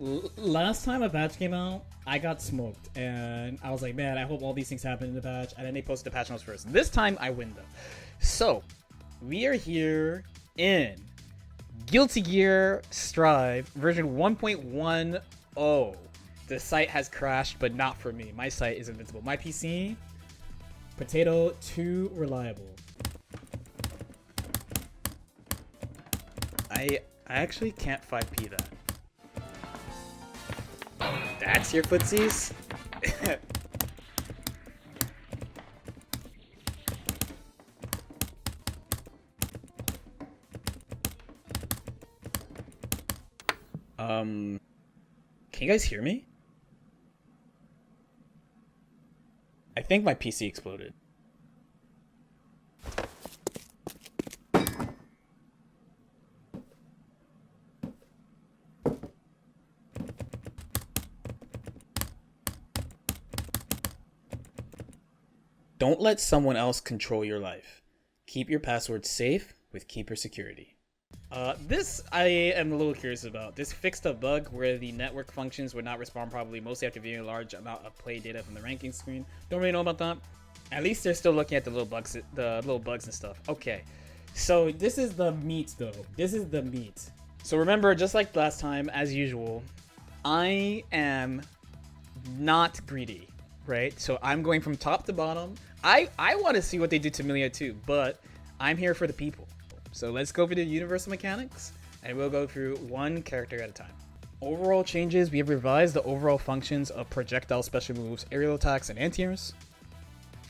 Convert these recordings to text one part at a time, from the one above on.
Last time a patch came out, I got smoked, and I was like, man, I hope all these things happen in the patch, and then they posted the patch notes first. This time, I win them. So, we are here in Guilty Gear Strive version 1.10. The site has crashed, but not for me. My site is invincible. My PC, potato, too reliable. I actually can't 5p that. That's your footsies? Can you guys hear me? I think my PC exploded. Don't let someone else control your life. Keep your passwords safe with Keeper Security. This I am a little curious about. This fixed a bug where the network functions would not respond properly, mostly after viewing a large amount of play data from the ranking screen. Don't really know about that. At least they're still looking at the little bugs and stuff. Okay, so this is the meat though. This is the meat. So remember, just like last time, as usual, I am not greedy, right? So I'm going from top to bottom. I want to see what they do to Millia too, but I'm here for the people. So let's go over the universal mechanics, and we'll go through one character at a time. Overall changes: we have revised the overall functions of projectile special moves, aerial attacks, and anti-airs.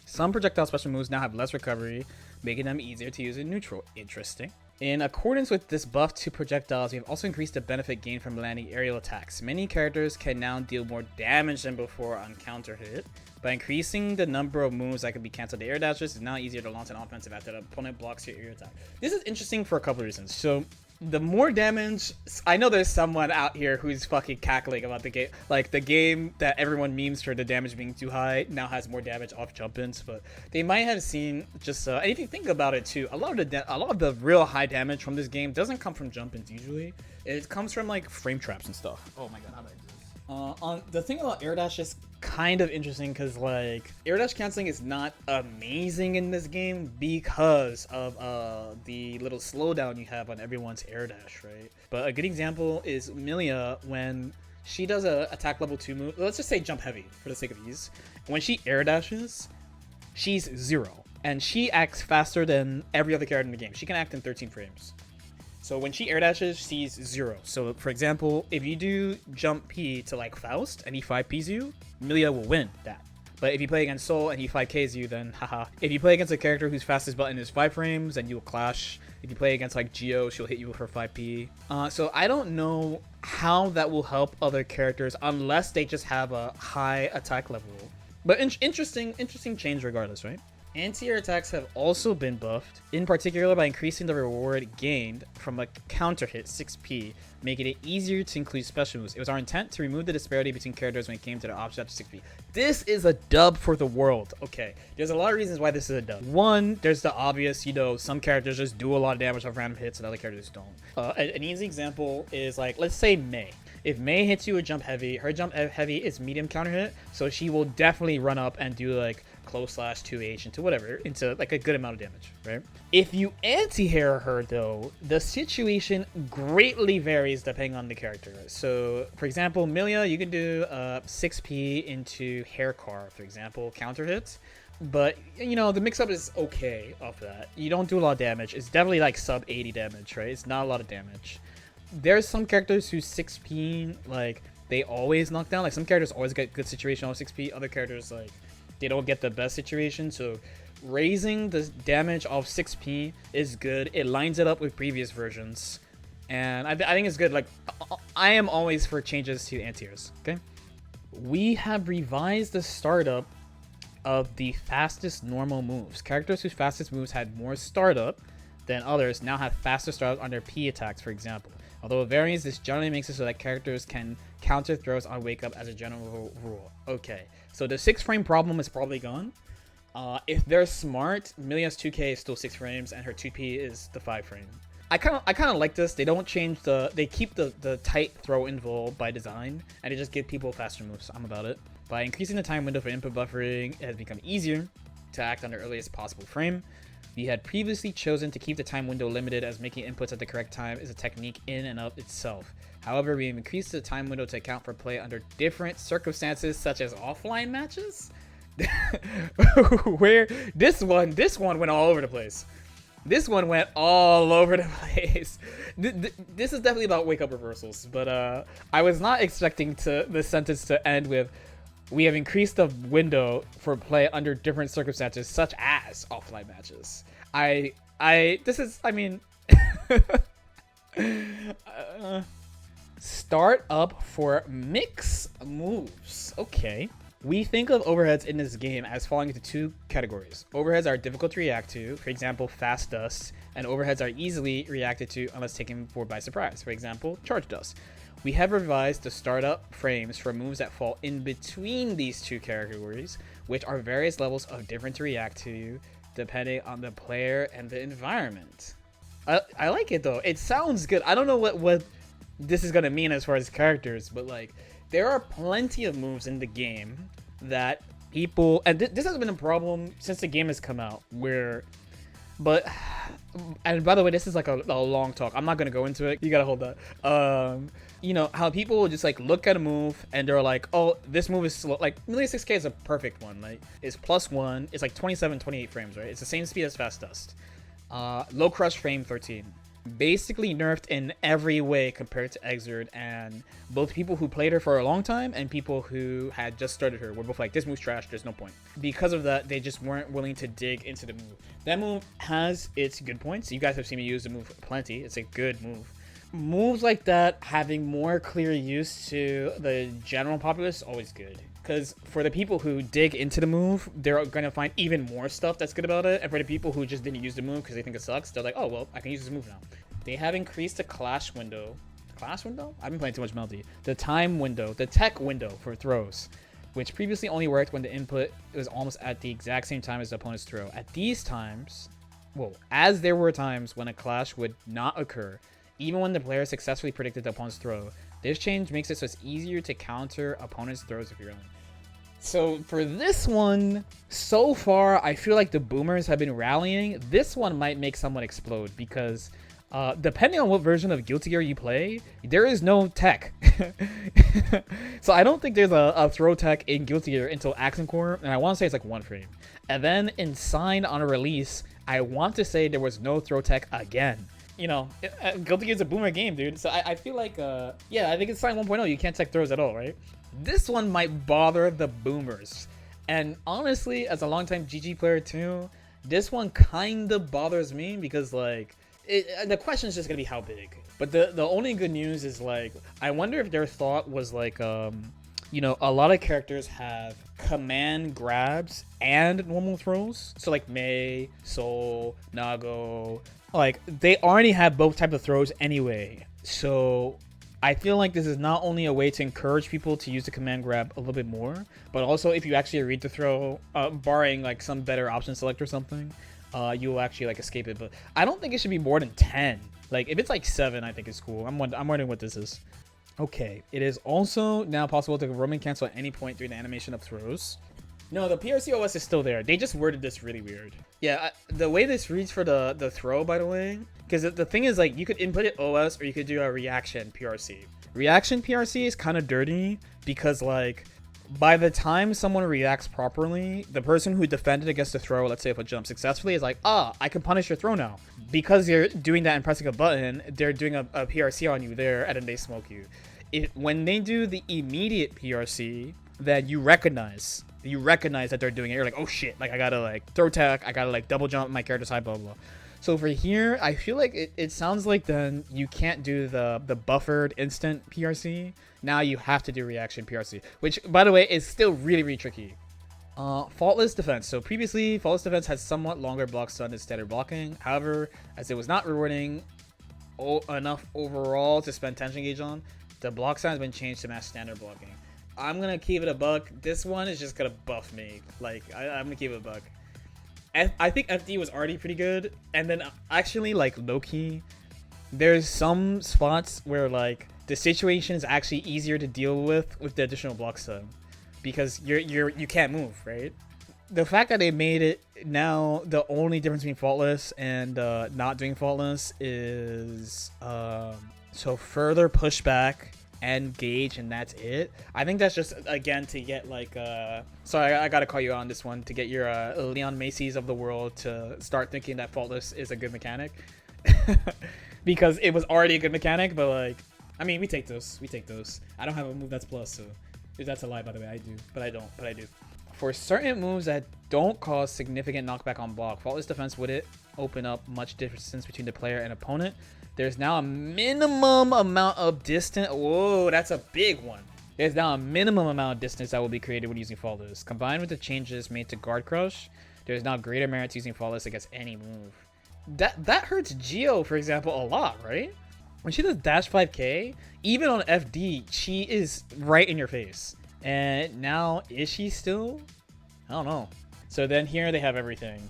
Some projectile special moves now have less recovery, making them easier to use in neutral. Interesting. In accordance with this buff to projectiles, we have also increased the benefit gained from landing aerial attacks. Many characters can now deal more damage than before on counter hit. By increasing the number of moves that can be cancelled, the air dashes is now easier to launch an offensive after the opponent blocks your air attack. This is interesting for a couple of reasons. So, the more damage, I know there's someone out here who's fucking cackling about the game, like the game that everyone memes for the damage being too high now has more damage off jump-ins, but they might have seen just and if you think about it too, a lot of the real high damage from this game doesn't come from jump-ins usually. It comes from like frame traps and stuff. Oh my god, how did I do this? On the thing about air dash is kind of interesting because like air dash canceling is not amazing in this game because of the little slowdown you have on everyone's air dash, right? But a good example is Millia when she does a attack level 2 move. Let's just say jump heavy for the sake of ease. When she air dashes, she's 0, and she acts faster than every other character in the game. She can act in 13 frames. So when she air dashes, she's 0. So for example, if you do jump P to like Faust and he 5Ps you, Millia will win that. But if you play against Soul and he 5Ks you, then haha. If you play against a character whose fastest button is 5 frames, then you'll clash. If you play against like Geo, she'll hit you with her 5P. So I don't know how that will help other characters unless they just have a high attack level. But interesting change regardless, right? Anti-air attacks have also been buffed, in particular by increasing the reward gained from a counter hit 6p, making it easier to include special moves. It was our intent to remove the disparity between characters when it came to the option up to 6p. This is a dub for the world. Okay, there's a lot of reasons why this is a dub. One, there's the obvious, some characters just do a lot of damage off random hits and other characters don't. An easy example is like, let's say Mei. If Mei hits you with jump heavy, her jump heavy is medium counter hit, so she will definitely run up and do like close slash 2h into like a good amount of damage, right? If you anti-hair her though, the situation greatly varies depending on the character. So for example, Millia, you can do 6p into hair car, for example, counter hits. But the mix-up is okay off that. You don't do a lot of damage. It's definitely like sub 80 damage, right? It's not a lot of damage. There's some characters who 6p, like, they always knock down. Like, some characters always get good situation on 6p. Other characters, like, they don't get the best situation. So, raising the damage of 6p is good. It lines it up with previous versions. And I think it's good. Like, I am always for changes to anti-airs, okay? We have revised the startup of the fastest normal moves. Characters whose fastest moves had more startup than others now have faster startup on their P attacks, for example. Although it varies, this generally makes it so that characters can counter throws on wake up as a general rule. Okay, so the 6 frame problem is probably gone. If they're smart, Millia's 2k is still 6 frames and her 2p is the 5 frame. I kind of like this. They don't change they keep the tight throw invul by design, and they just give people faster moves. I'm about it. By increasing the time window for input buffering, it has become easier to act on the earliest possible frame. We had previously chosen to keep the time window limited, as making inputs at the correct time is a technique in and of itself. However, we have increased the time window to account for play under different circumstances, such as offline matches. Where this one went all over the place. This one went all over the place. This is definitely about wake up reversals, but I was not expecting the sentence to end with, we have increased the window for play under different circumstances, such as offline matches. Start up for mix moves. Okay. We think of overheads in this game as falling into two categories. Overheads are difficult to react to, for example, fast dust, and overheads are easily reacted to unless taken forward by surprise, for example, charge dust. We have revised the startup frames for moves that fall in between these two categories, which are various levels of different to react to, depending on the player and the environment. I like it though. It sounds good. I don't know what this is gonna mean as far as characters, but like, there are plenty of moves in the game that people, and this has been a problem since the game has come out, and by the way, this is like a long talk. I'm not gonna go into it. You gotta hold that. You know how people will just like look at a move and they're like, oh, this move is slow. Like Millia 6K is a perfect one. Like it's +1. It's like 27, 28 frames, right? It's the same speed as Fast Dust. Low crush frame 13. Basically nerfed in every way compared to Exerd, and both people who played her for a long time and people who had just started her were both like, this move's trash, there's no point. Because of that, they just weren't willing to dig into the move. That move has its good points. You guys have seen me use the move plenty. It's a good move. Moves like that having more clear use to the general populace is always good. Because for the people who dig into the move, they're going to find even more stuff that's good about it. And for the people who just didn't use the move because they think it sucks, they're like, oh, well, I can use this move now. They have increased the clash window. Clash window? I've been playing too much Melty. The time window, the tech window for throws, which previously only worked when the input was almost at the exact same time as the opponent's throw. At these times, as there were times when a clash would not occur, even when the player successfully predicted the opponent's throw, this change makes it so it's easier to counter opponent's throws if you're on. So for this one, so far, I feel like the boomers have been rallying. This one might make someone explode because depending on what version of Guilty Gear you play, there is no tech. So I don't think there's a throw tech in Guilty Gear until Accent Core, and I want to say it's like 1 frame. And then in Sign on a release, I want to say there was no throw tech again. You know, Guilty Gear is a boomer game, dude. So I feel like, yeah, I think it's Sign 1.0. You can't tech throws at all, right? This one might bother the boomers. And honestly, as a longtime GG player too, this one kind of bothers me because, like, the question is just going to be how big. But the only good news is, like, I wonder if their thought was, like, you know, a lot of characters have command grabs and normal throws. So, like, Mei, Sol, Nago, like, they already have both types of throws anyway. So I feel like this is not only a way to encourage people to use the command grab a little bit more, but also if you actually read the throw, barring like some better option select or something, you will actually like escape it. But I don't think it should be more than 10. Like if it's like 7, I think it's cool. I'm wondering what this is. Okay, it is also now possible to roaming cancel at any point during the animation of throws. No, the PRC OS is still there. They just worded this really weird. Yeah, the way this reads for the throw, by the way, because the thing is, like, you could input it OS or you could do a reaction PRC. Reaction PRC is kind of dirty because, like, by the time someone reacts properly, the person who defended against the throw, let's say if a jump successfully, is like, I can punish your throw now. Because you're doing that and pressing a button, they're doing a PRC on you there, and then they smoke you. When they do the immediate PRC, then you recognize that they're doing it. You're like, oh shit, like I gotta like throw tech, I gotta like double jump my character's high, blah blah. So for here, I feel like it sounds like then you can't do the buffered instant PRC. Now you have to do reaction PRC, which by the way is still really, really tricky. Faultless defense. So previously, faultless defense had somewhat longer block stun than standard blocking. However, as it was not rewarding enough overall to spend tension gauge on, the block stun has been changed to match standard blocking. I'm gonna keep it a buck. This one is just gonna buff me. Like I'm gonna keep it a buck. I think FD was already pretty good, and then actually like low-key, There's some spots where like the situation is actually easier to deal with the additional block stun, because you can't move, right? The fact that they made it now the only difference between faultless and not doing faultless is so further pushback and gauge, and that's it. I think that's just again to get like sorry, I gotta call you out on this one, to get your Leon Macy's of the world to start thinking that faultless is a good mechanic. Because it was already a good mechanic, but like, I mean, we take those. I don't have a move that's plus, so if that's a lie, by the way, I do, but I don't, but I do. For certain moves that don't cause significant knockback on block, faultless defense wouldn't open up much distance between the player and opponent. There's now a minimum amount of distance. Whoa, that's a big one. There's now a minimum amount of distance that will be created when using faultless. Combined with the changes made to guard crush, there's now greater merit to using faultless against any move. That hurts Geo, for example, a lot, right? When she does dash 5k, even on FD, she is right in your face. And now, is she still? I don't know. So then here they have everything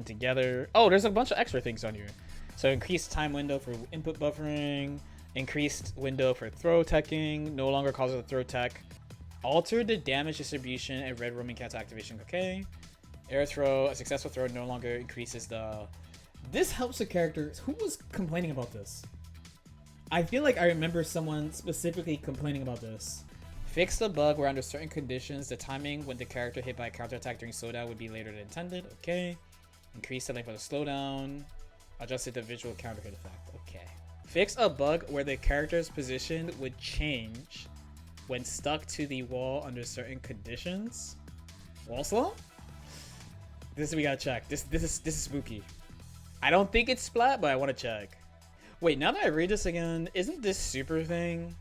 together. Oh, there's a bunch of extra things on here. So increased time window for input buffering, increased window for throw teching, no longer causes a throw tech, alter the damage distribution and red roaming cancel activation. Okay. Air throw, a successful throw no longer increases the... This helps the characters. Who was complaining about this? I feel like I remember someone specifically complaining about this. Fix the bug where under certain conditions, the timing when the character hit by a counterattack during slowdown would be later than intended. Okay. Increase the length of the slowdown. Adjusted the visual counter hit effect. Okay. Fix a bug where the character's position would change when stuck to the wall under certain conditions. Wall slow? This we gotta check. This is spooky. I don't think it's splat, but I want to check. Wait, now that I read this again, isn't this super thing?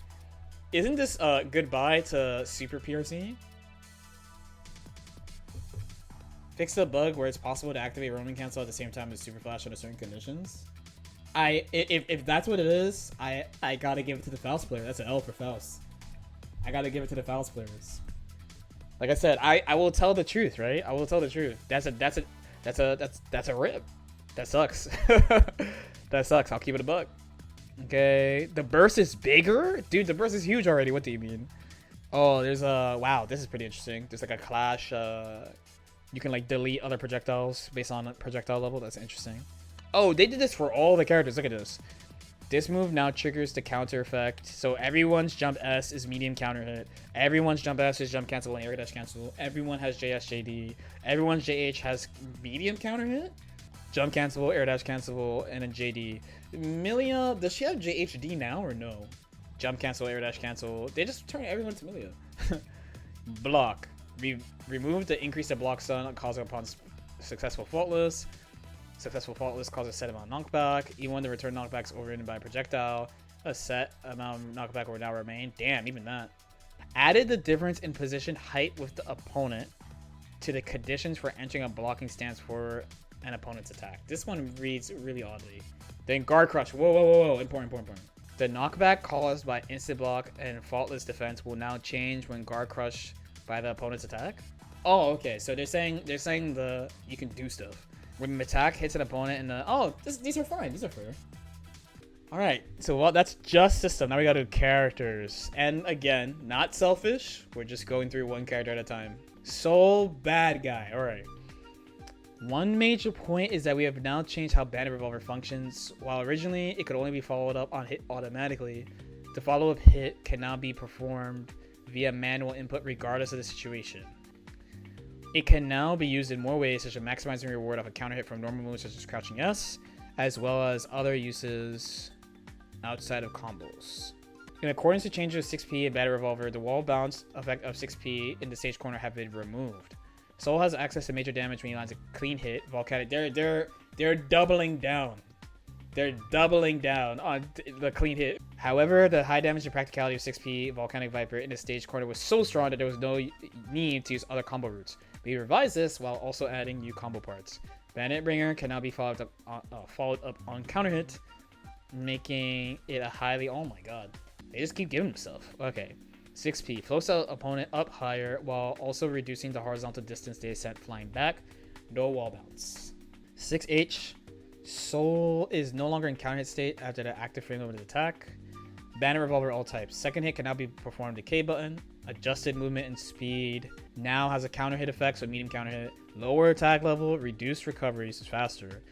Isn't this goodbye to super PRC? Fix the bug where it's possible to activate roaming cancel at the same time as super flash under certain conditions. If that's what it is, I gotta give it to the Faust player. That's an L for Faust. I gotta give it to the Faust players. Like I said, I will tell the truth, right? I will tell the truth. That's a rip. That sucks. That sucks. I'll keep it a buck. Okay, the burst is bigger? Dude, the burst is huge already. What do you mean? Oh, there's a... Wow, this is pretty interesting. There's like a clash. You can like delete other projectiles based on projectile level. That's interesting. Oh, they did this for all the characters. Look at this. This move now triggers the counter effect. So everyone's jump S is medium counter hit. Everyone's jump S is jump cancel and air dash cancel. Everyone has JSJD. Everyone's JH has medium counter hit. Jump cancel, air dash cancel, and then JD. Millia, does she have JHD now or no? Jump cancel, air dash cancel. They just turn everyone to Millia. Block. Remove the increase the block stun causing upon successful faultless. Successful faultless causes a set amount of knockback. Even when the return knockback is overridden by a projectile, a set amount of knockback will now remain. Damn, even that. Added the difference in position height with the opponent to the conditions for entering a blocking stance for an opponent's attack. This one reads really oddly. Then guard crush. Whoa. Important. The knockback caused by instant block and faultless defense will now change when guard crush by the opponent's attack. Oh, okay. So they're saying the you can do stuff when an attack hits an opponent and these are fine. These are fair. All right. So well, that's just system. Now we got to do characters. And again, not selfish. We're just going through one character at a time. So Badguy. All right. One major point is that we have now changed how Bandit Revolver functions. While originally it could only be followed up on hit automatically, the follow-up hit can now be performed via manual input regardless of the situation. It can now be used in more ways, such as maximizing reward of a counter hit from normal moves such as crouching S, as well as other uses outside of combos. In accordance to changes of 6P and Bandit Revolver, the wall bounce effect of 6P in the stage corner have been removed. Soul has access to major damage when he lands a clean hit. Volcanic, they're doubling down. They're doubling down on the clean hit. However, the high damage and practicality of 6P Volcanic Viper in the stage corner was so strong that there was no need to use other combo routes. We revised this while also adding new combo parts. Bandit Bringer can now be followed up on counter hit, making it a highly... Oh my god. They just keep giving them stuff. Okay. 6P floats the opponent up higher while also reducing the horizontal distance they sent flying back. No wall bounce. 6H Soul is no longer in counter hit state after the active frame of the attack. Bandit Revolver all types. Second hit can now be performed a K button. Adjusted movement and speed. Now has a counter hit effect, so medium counter hit. Lower attack level, reduced recovery, so faster.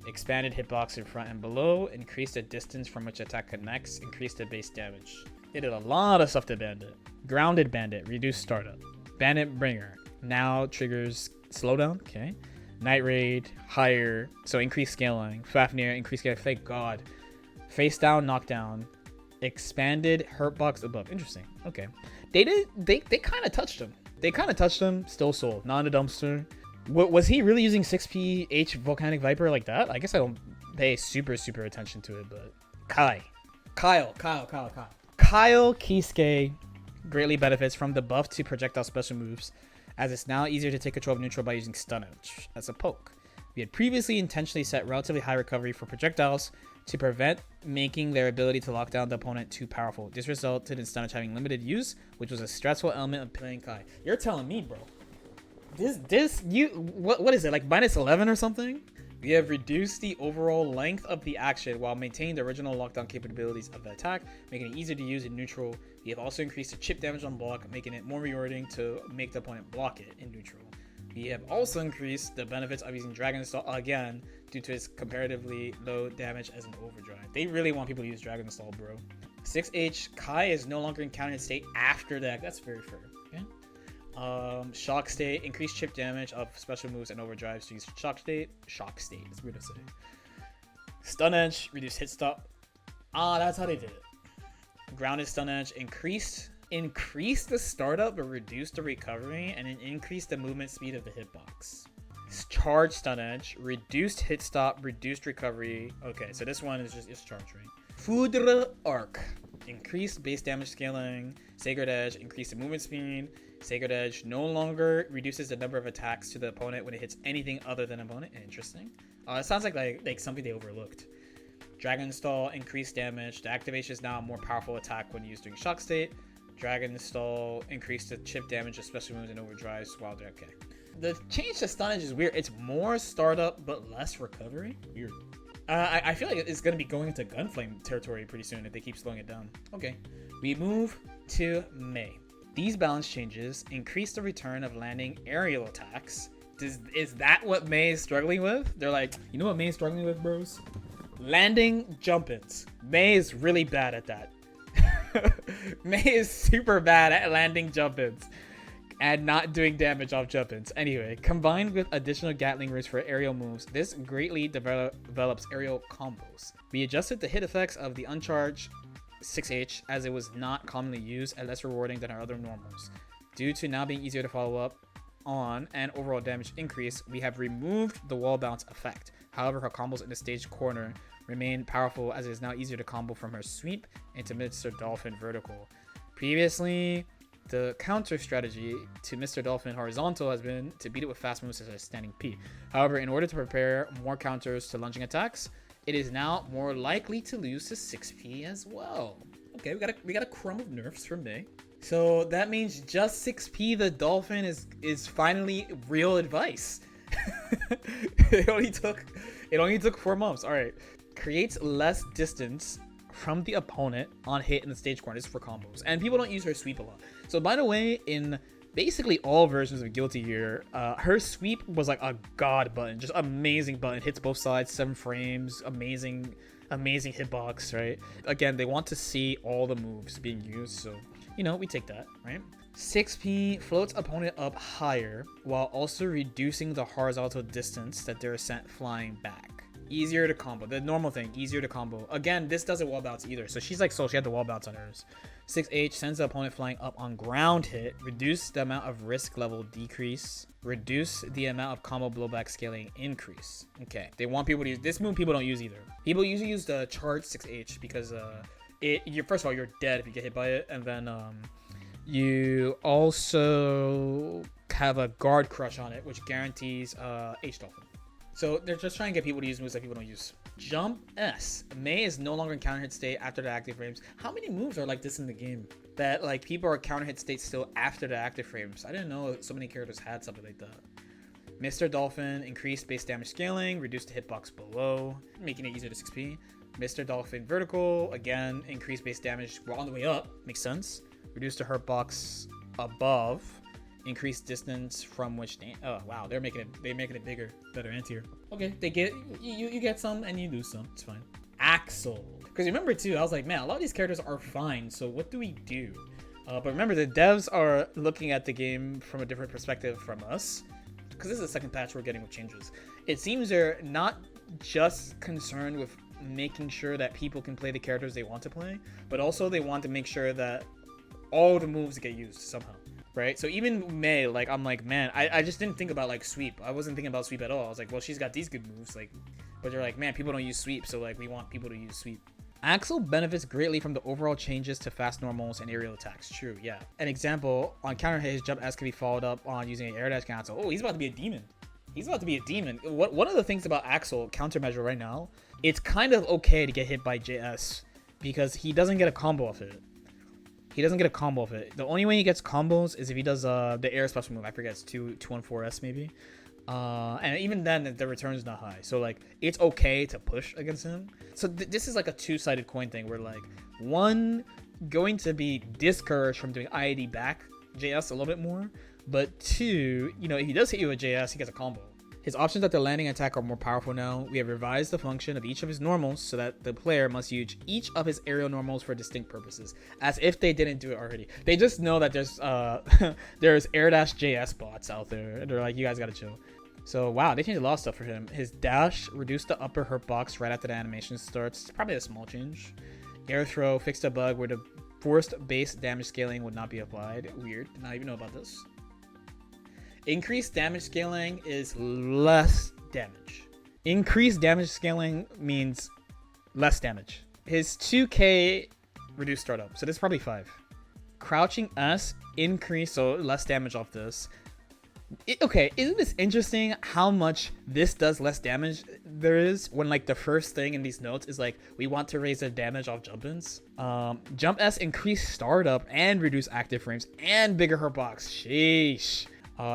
Expanded hitbox in front and below. Increase the distance from which attack connects. Increase the base damage. They did a lot of stuff to Bandit. Grounded Bandit, reduced startup. Bandit Bringer now triggers slowdown. Okay. Night Raid, higher, so increased scaling. Fafnir, increased scaling. Thank God. Face down, knockdown. Expanded hurtbox above. Interesting. Okay. They kind of touched him. Still soul. Not in a dumpster. Was he really using 6p H Volcanic Viper like that? I guess I don't pay super attention to it, but Kyle Kiske greatly benefits from the buff to projectile special moves, as it's now easier to take control of neutral by using Stun Edge as a poke. We had previously intentionally set relatively high recovery for projectiles to prevent making their ability to lock down the opponent too powerful. This resulted in Stun Edge having limited use, which was a stressful element of playing Kai. You're telling me, bro. What is it, like -11 or something? We have reduced the overall length of the action while maintaining the original lockdown capabilities of the attack, making it easier to use in neutral. We have also increased the chip damage on block, making it more rewarding to make the opponent block it in neutral. We have also increased the benefits of using Dragon Install again due to its comparatively low damage as an overdrive. They really want people to use Dragon Install, bro. 6H Kai is no longer in counter state after that. That's very fair. Okay. Shock state, increased chip damage of special moves and overdrives to use shock state. It's weird to say. Stun Edge, reduce hit stop. That's how they did it. Grounded Stun Edge, increased the startup but reduced the recovery, and then increased the movement speed of the hitbox. Charge Stun Edge, reduced hit stop, reduced recovery. Okay, so this one is just charge, right? Foudre Arc, increased base damage scaling. Sacred Edge, increased the movement speed. Sacred Edge no longer reduces the number of attacks to the opponent when it hits anything other than opponent. Interesting. It sounds like something they overlooked. Dragon Stall, increased damage. The activation is now a more powerful attack when used during shock state. Dragon Stall, increased the chip damage of special moves and overdrives while they're okay. The change to Stun Edge is weird. It's more startup but less recovery. Weird. I feel like it's going to be going into Gunflame territory pretty soon if they keep slowing it down. Okay. We move to May. These balance changes increase the return of landing aerial attacks. Is that what May is struggling with? They're like, you know what May is struggling with, bros? Landing jump-ins. May is really bad at that. May is super bad at landing jump-ins and not doing damage off jump-ins. Anyway, combined with additional Gatling rays for aerial moves, this greatly develops aerial combos. We adjusted the hit effects of the uncharged 6H as it was not commonly used and less rewarding than our other normals. Due to now being easier to follow up on and overall damage increase, we have removed the wall bounce effect. However, her combos in the stage corner remain powerful as it is now easier to combo from her sweep into Mr. Dolphin vertical. Previously, the counter strategy to Mr. Dolphin horizontal has been to beat it with fast moves such as standing P. However, in order to prepare more counters to lunging attacks, it is now more likely to lose to 6p as well. Okay, we got a crumb of nerfs from May. So that means just 6p the Dolphin is finally real advice. It only took 4 months. All right. Creates less distance from the opponent on hit in the stage corner. This is for combos. And people don't use her sweep a lot. So by the way, in basically all versions of Guilty here, her sweep was like a god button, just amazing button, hits both sides, 7 frames, amazing hitbox, right? Again, they want to see all the moves being used, so we take that, right? 6p floats opponent up higher while also reducing the horizontal distance that they're sent flying back. Easier to combo, the normal thing, easier to combo. Again, this doesn't wall bounce either, so she's like Soul, she had the wall bounce on hers. 6H sends the opponent flying up on ground hit, reduce the amount of risk level decrease, reduce the amount of combo blowback scaling increase. Okay, they want people to use this move. People don't use either. People usually use the charge 6H because first of all, you're dead if you get hit by it, and then you also have a guard crush on it, which guarantees H Dolphin. So they're just trying to get people to use moves that people don't use. Jump S. May is no longer in counter hit state after the active frames. How many moves are like this in the game? That like people are counter hit state still after the active frames. I didn't know so many characters had something like that. Mr. Dolphin, increased base damage scaling, reduced the hitbox below, making it easier to 6p. Mr. Dolphin vertical, again, increased base damage. We're on the way up, makes sense. Reduced the hurtbox above, increased distance from which oh wow, they're making it bigger, better anti-tier. Okay, they get you get some and you lose some, it's fine. Axl, because remember too, I was like, man, a lot of these characters are fine, so what do we do? But remember, the devs are looking at the game from a different perspective from us, because this is the second patch we're getting with changes. It seems they're not just concerned with making sure that people can play the characters they want to play, but also they want to make sure that all the moves get used somehow, right? So even Mei, like, I'm like, man, I just didn't think about, like, sweep. I wasn't thinking about sweep at all. I was like, well, she's got these good moves, like, but they're like, man, people don't use sweep, so, like, we want people to use sweep. Axl benefits greatly from the overall changes to fast normals and aerial attacks. True, yeah. An example, on counter hit, his jump S can be followed up on using an air dash cancel. Oh, he's about to be a demon. He's about to be a demon. One of the things about Axl countermeasure right now, it's kind of okay to get hit by JS because he doesn't get a combo off it. He doesn't get a combo off it. The only way he gets combos is if he does the air special move. I forget, it's 214S maybe. And even then, the return is not high. So, like, it's okay to push against him. So this is like a two-sided coin thing where, like, one, going to be discouraged from doing IAD back JS a little bit more. But two, you know, if he does hit you with JS, he gets a combo. His options at the landing attack are more powerful now. We have revised the function of each of his normals so that the player must use each of his aerial normals for distinct purposes, as if they didn't do it already. They just know that there's there's air dash JS bots out there, and they're like, you guys gotta chill. So wow, they changed a lot of stuff for him. His dash reduced the upper hurt box right after the animation starts. It's probably a small change. Air throw fixed a bug where the forced base damage scaling would not be applied. Weird, did not even know about this. Increased damage scaling is less damage. Increased damage scaling means less damage. His 2k reduced startup, so this is probably 5. Crouching S increase, so less damage off this. Okay, isn't this interesting how much this does less damage there is when, like, the first thing in these notes is like, we want to raise the damage off jump-ins. Jump S increase startup and reduce active frames and bigger hurtbox. Sheesh.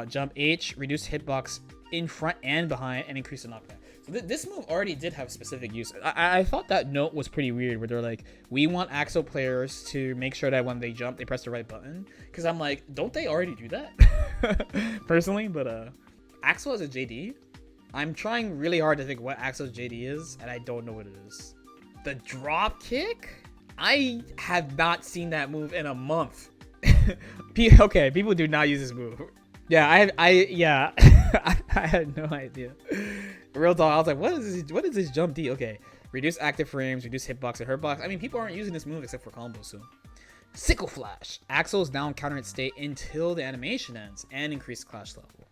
Jump H, reduce hitbox in front and behind and increase the knockback. So this move already did have specific use. I thought that note was pretty weird where they're like, we want Axl players to make sure that when they jump, they press the right button. Because I'm like, don't they already do that? Personally, but Axl as a JD, I'm trying really hard to think what Axl's JD is, and I don't know what it is. The drop kick? I have not seen that move in a month. Okay, people do not use this move. Yeah, I had no idea. Real talk, I was like, what is this jump D? Okay, reduce active frames, reduce hitbox and hurtbox. I mean, people aren't using this move except for combos, so. Sickle Flash. Axl is now in counter hit state until the animation ends and increase clash level.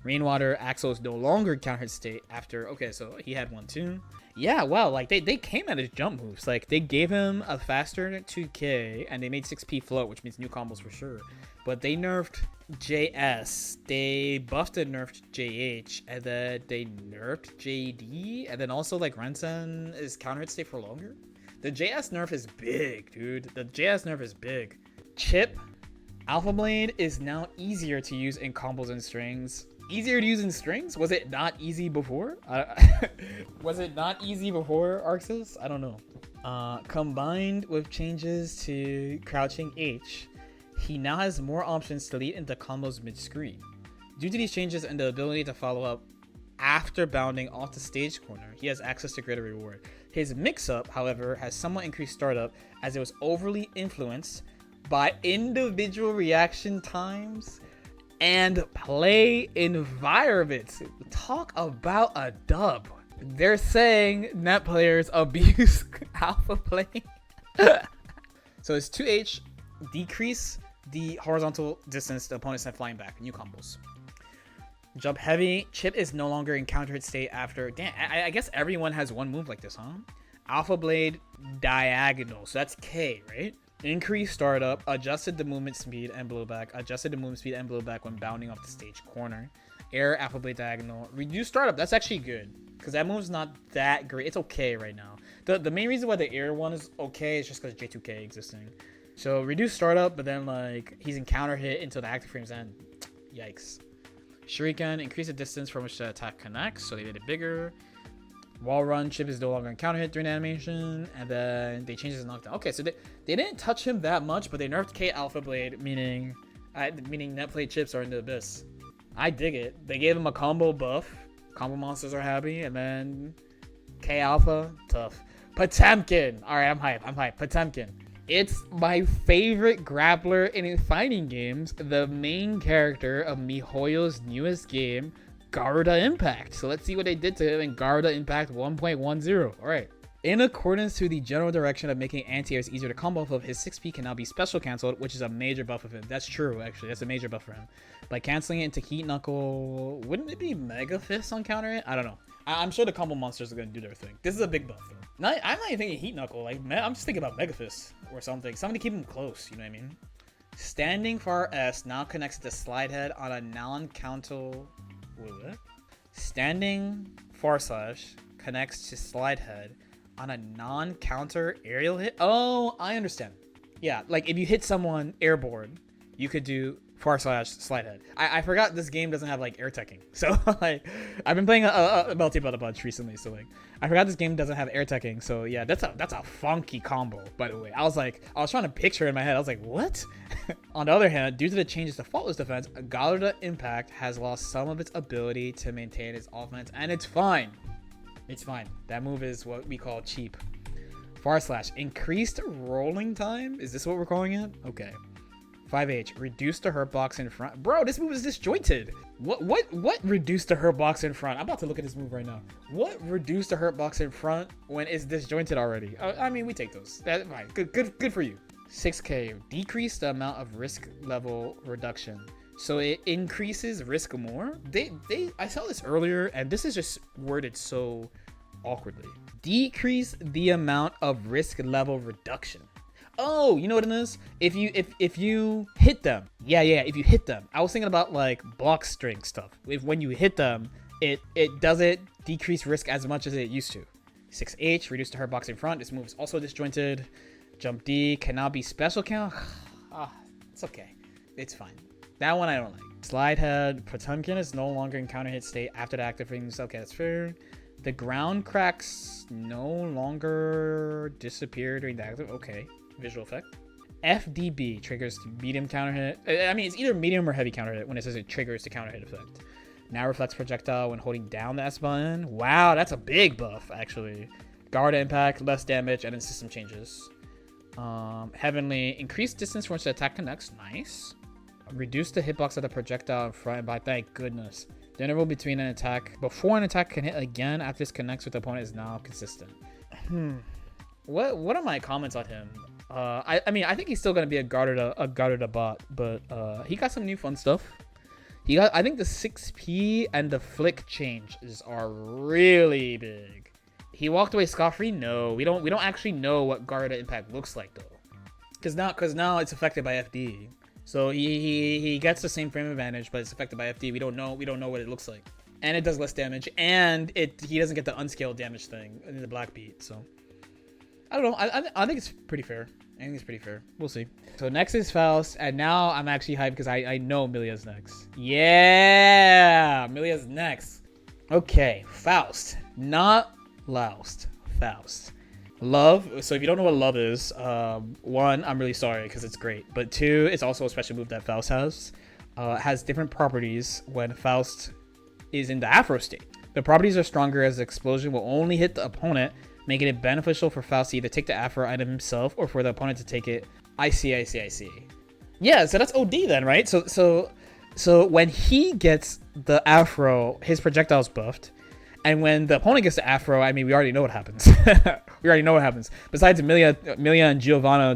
Rainwater, Axl is no longer in counter hit state after, okay, so he had one too. Yeah, wow, like they came at his jump moves. Like they gave him a faster 2k and they made 6p float, which means new combos for sure. But they nerfed JS, they buffed and nerfed JH, and then they nerfed JD, and then also like Rensen is counter hit state for longer. The JS nerf is big, dude. The JS nerf is big. Chipp, Alpha Blade is now easier to use in combos and strings. Easier to use in strings? Was it not easy before? Was it not easy before Arxis? I don't know. Combined with changes to crouching H, he now has more options to lead into combos mid-screen. Due to these changes and the ability to follow up after bounding off the stage corner, he has access to greater reward. His mix-up, however, has somewhat increased startup as it was overly influenced by individual reaction times and play environments. Talk about a dub. They're saying net players abuse alpha play. So it's 2H, decrease the horizontal distance the opponent sent flying back. New combos. Jump heavy. Chipp is no longer in counter hit state after. Damn, I guess everyone has one move like this, huh? Alpha Blade diagonal. So that's K, right? Increased startup, adjusted the movement speed and blowback, adjusted the movement speed and blowback when bounding off the stage corner. Air Alpha Blade diagonal. Reduce startup, that's actually good. Because that move's not that great. It's okay right now. The main reason why the air one is okay is just because J2K existing. So reduce startup, but then like he's in counter hit until the active frames end. Yikes. Shuriken, increase the distance from which the attack connects, so they made it bigger. Wall run, Chipp is no longer in counter hit during animation, and then they changed his knockdown. Okay, so they didn't touch him that much, but they nerfed K Alpha Blade, meaning net play Chipps are in the abyss. I dig it. They gave him a combo buff. Combo monsters are happy, and then K Alpha, tough. Potemkin. All right, I'm hype. Potemkin. It's my favorite grappler in fighting games, the main character of MiHoYo's newest game, Garuda Impact. So let's see what they did to him in Garuda Impact 1.10. All right. In accordance to the general direction of making anti-airs easier to combo off of, his 6P can now be special canceled, which is a major buff of him. That's true, actually. That's a major buff for him. By canceling it into Heat Knuckle, wouldn't it be Mega Fist on counter it? I don't know. I'm sure the combo monsters are going to do their thing. This is a big buff, though. I'm not even thinking Heat Knuckle. Like, I'm just thinking about Mega Fist or something. Something to keep him close, you know what I mean? Standing Far S now connects to Slide Head on a non-counter... Wait, what? Standing Far Slash connects to Slide Head on a non-counter aerial hit. Oh, I understand. Yeah, like if you hit someone airborne, you could do Far Slash Slide Head. I forgot this game doesn't have like air teching. So like I've been playing a multi-bot a bunch recently, so like I forgot this game doesn't have air teching. So yeah, that's a funky combo, by the way. I was trying to picture it in my head. I was like, what? On the other hand, due to the changes to Faultless Defense, Garuda Impact has lost some of its ability to maintain its offense, and it's fine. It's fine. That move is what we call cheap. Far Slash. Increased rolling time? Is this what we're calling it? Okay. 5H. Reduce the hurt box in front. Bro, this move is disjointed. What reduced the hurt box in front? I'm about to look at this move right now. What reduced the hurt box in front when it's disjointed already? I mean, we take those. That's fine. Good for you. 6K. Decrease the amount of risk level reduction. So it increases risk more. I saw this earlier, and this is just worded so awkwardly. Decrease the amount of risk level reduction. Oh, you know what it is? If you hit them. Yeah, if you hit them. I was thinking about like block string stuff. When you hit them, it doesn't decrease risk as much as it used to. 6H, reduce the hurt box in front. This move is also disjointed. Jump D cannot be special count. It's okay. It's fine. That one I don't like. Slide Head. Potemkin is no longer in counter hit state after the active things. Okay, that's fair. The ground cracks no longer disappear during the active. Okay, visual effect. FDB triggers medium counter hit. I mean, it's either medium or heavy counter hit when it says it triggers the counter hit effect. Now reflects projectile when holding down the S button. Wow, that's a big buff, actually. Garuda Impact, less damage, and then system changes. Heavenly, increased distance from which the attack connects. Nice. Reduce the hitbox of the projectile in front by, thank goodness. The interval between an attack before an attack can hit again after this connects with the opponent is now consistent. What are my comments on him? I mean, I think he's still gonna be a Garuda bot, but he got some new fun stuff. I think the 6P and the flick changes are really big. He walked away scot-free? No, we don't actually know what Garuda Impact looks like though, because now it's affected by FD. So he gets the same frame advantage, but it's affected by FD. We don't know what it looks like, and it does less damage, and he doesn't get the unscaled damage thing in the black beat. So I don't know. I think it's pretty fair. I think it's pretty fair. We'll see. So next is Faust, and now I'm actually hyped because I know Millia's next. Yeah, Millia's next. Okay, Faust, not Loust. Faust. Love. So if you don't know what love is, one, I'm really sorry because it's great, but two, it's also a special move that Faust has. Has different properties when Faust is in the Afro state. The properties are stronger as the explosion will only hit the opponent, making it beneficial for Faust to either take the Afro item himself or for the opponent to take it. I see. Yeah, so that's OD then, right? So when he gets the Afro, his projectile's buffed. And when the opponent gets the Afro, I mean, we already know what happens. Besides Millia and Giovanna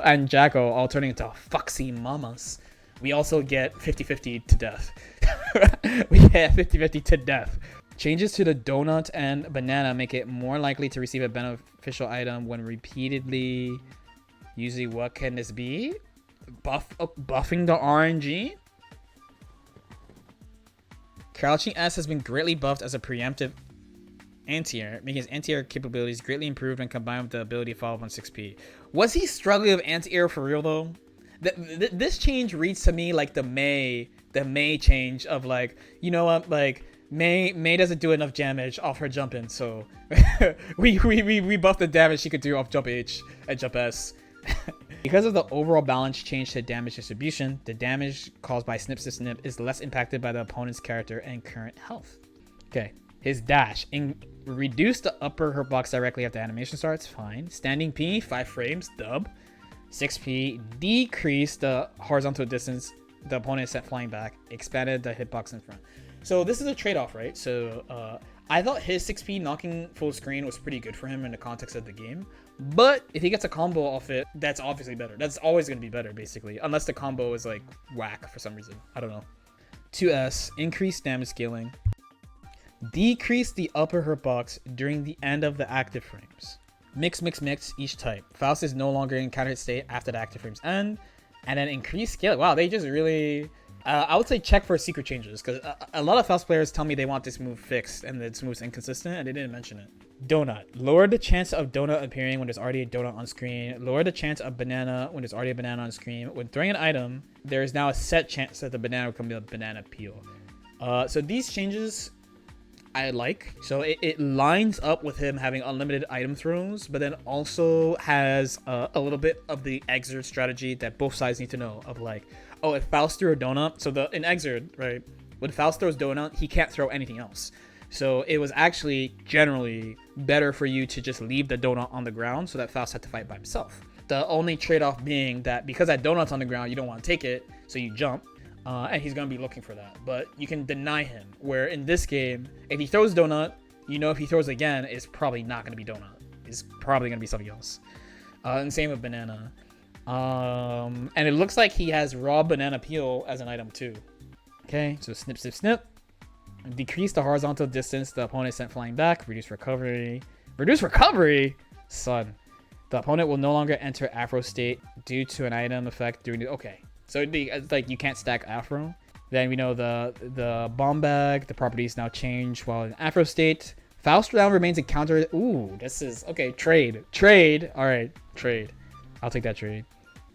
and Jacko all turning into foxy mamas, we also get 50-50 to death. We get 50-50 to death. Changes to the donut and banana make it more likely to receive a beneficial item when repeatedly. Usually, what can this be? Buffing the RNG? Crouching S has been greatly buffed as a preemptive anti-air, making his anti-air capabilities greatly improved when combined with the ability to follow up on 6P. Was he struggling with anti-air for real though? This change reads to me like the the Mei change of like, you know what, like Mei doesn't do enough damage off her jump in, so we buffed the damage she could do off jump H and jump S. Because of the overall balance change to damage distribution, the damage caused by Snip Snip is less impacted by the opponent's character and current health. Okay, his dash. Reduce the upper hitbox directly after animation starts, fine. Standing P, 5 frames, dub. 6P, decrease the horizontal distance the opponent is sent flying back, expanded the hitbox in front. So this is a trade-off, right? So I thought his 6P knocking full screen was pretty good for him in the context of the game. But if he gets a combo off it, that's obviously better. That's always going to be better, basically. Unless the combo is like whack for some reason. I don't know. 2S, increase damage scaling. Decrease the upper hitbox during the end of the active frames. Mix each type. Faust is no longer in counter state after the active frames end. And then increase scaling. Wow, they just really... I would say check for secret changes, because a lot of Faust players tell me they want this move fixed and this move's inconsistent, and they didn't mention it. Donut. Lower the chance of donut appearing when there's already a donut on screen. Lower the chance of banana when there's already a banana on screen. When throwing an item, there is now a set chance that the banana will come to a banana peel. So these changes I like. So it lines up with him having unlimited item throws, but then also has a little bit of the exert strategy that both sides need to know of like, oh, if Faust threw a donut, so in exert, right, when Faust throws donut, he can't throw anything else. So it was actually generally better for you to just leave the donut on the ground so that Faust had to fight by himself. The only trade-off being that because that donut's on the ground, you don't want to take it, so you jump, and he's going to be looking for that. But you can deny him, where in this game, if he throws donut, you know if he throws again, it's probably not going to be donut. It's probably going to be something else. And same with banana. And it looks like he has raw banana peel as an item too. Okay, so snip. Decrease the horizontal distance the opponent sent flying back. Reduce recovery. Reduce recovery? Son. The opponent will no longer enter Afro state due to an item effect during the... Okay, so it's like you can't stack Afro. Then we know the bomb bag, the properties now change while in Afro state. Faust round remains a counter... Ooh, this is... Okay, trade. Alright, trade. I'll take that trade.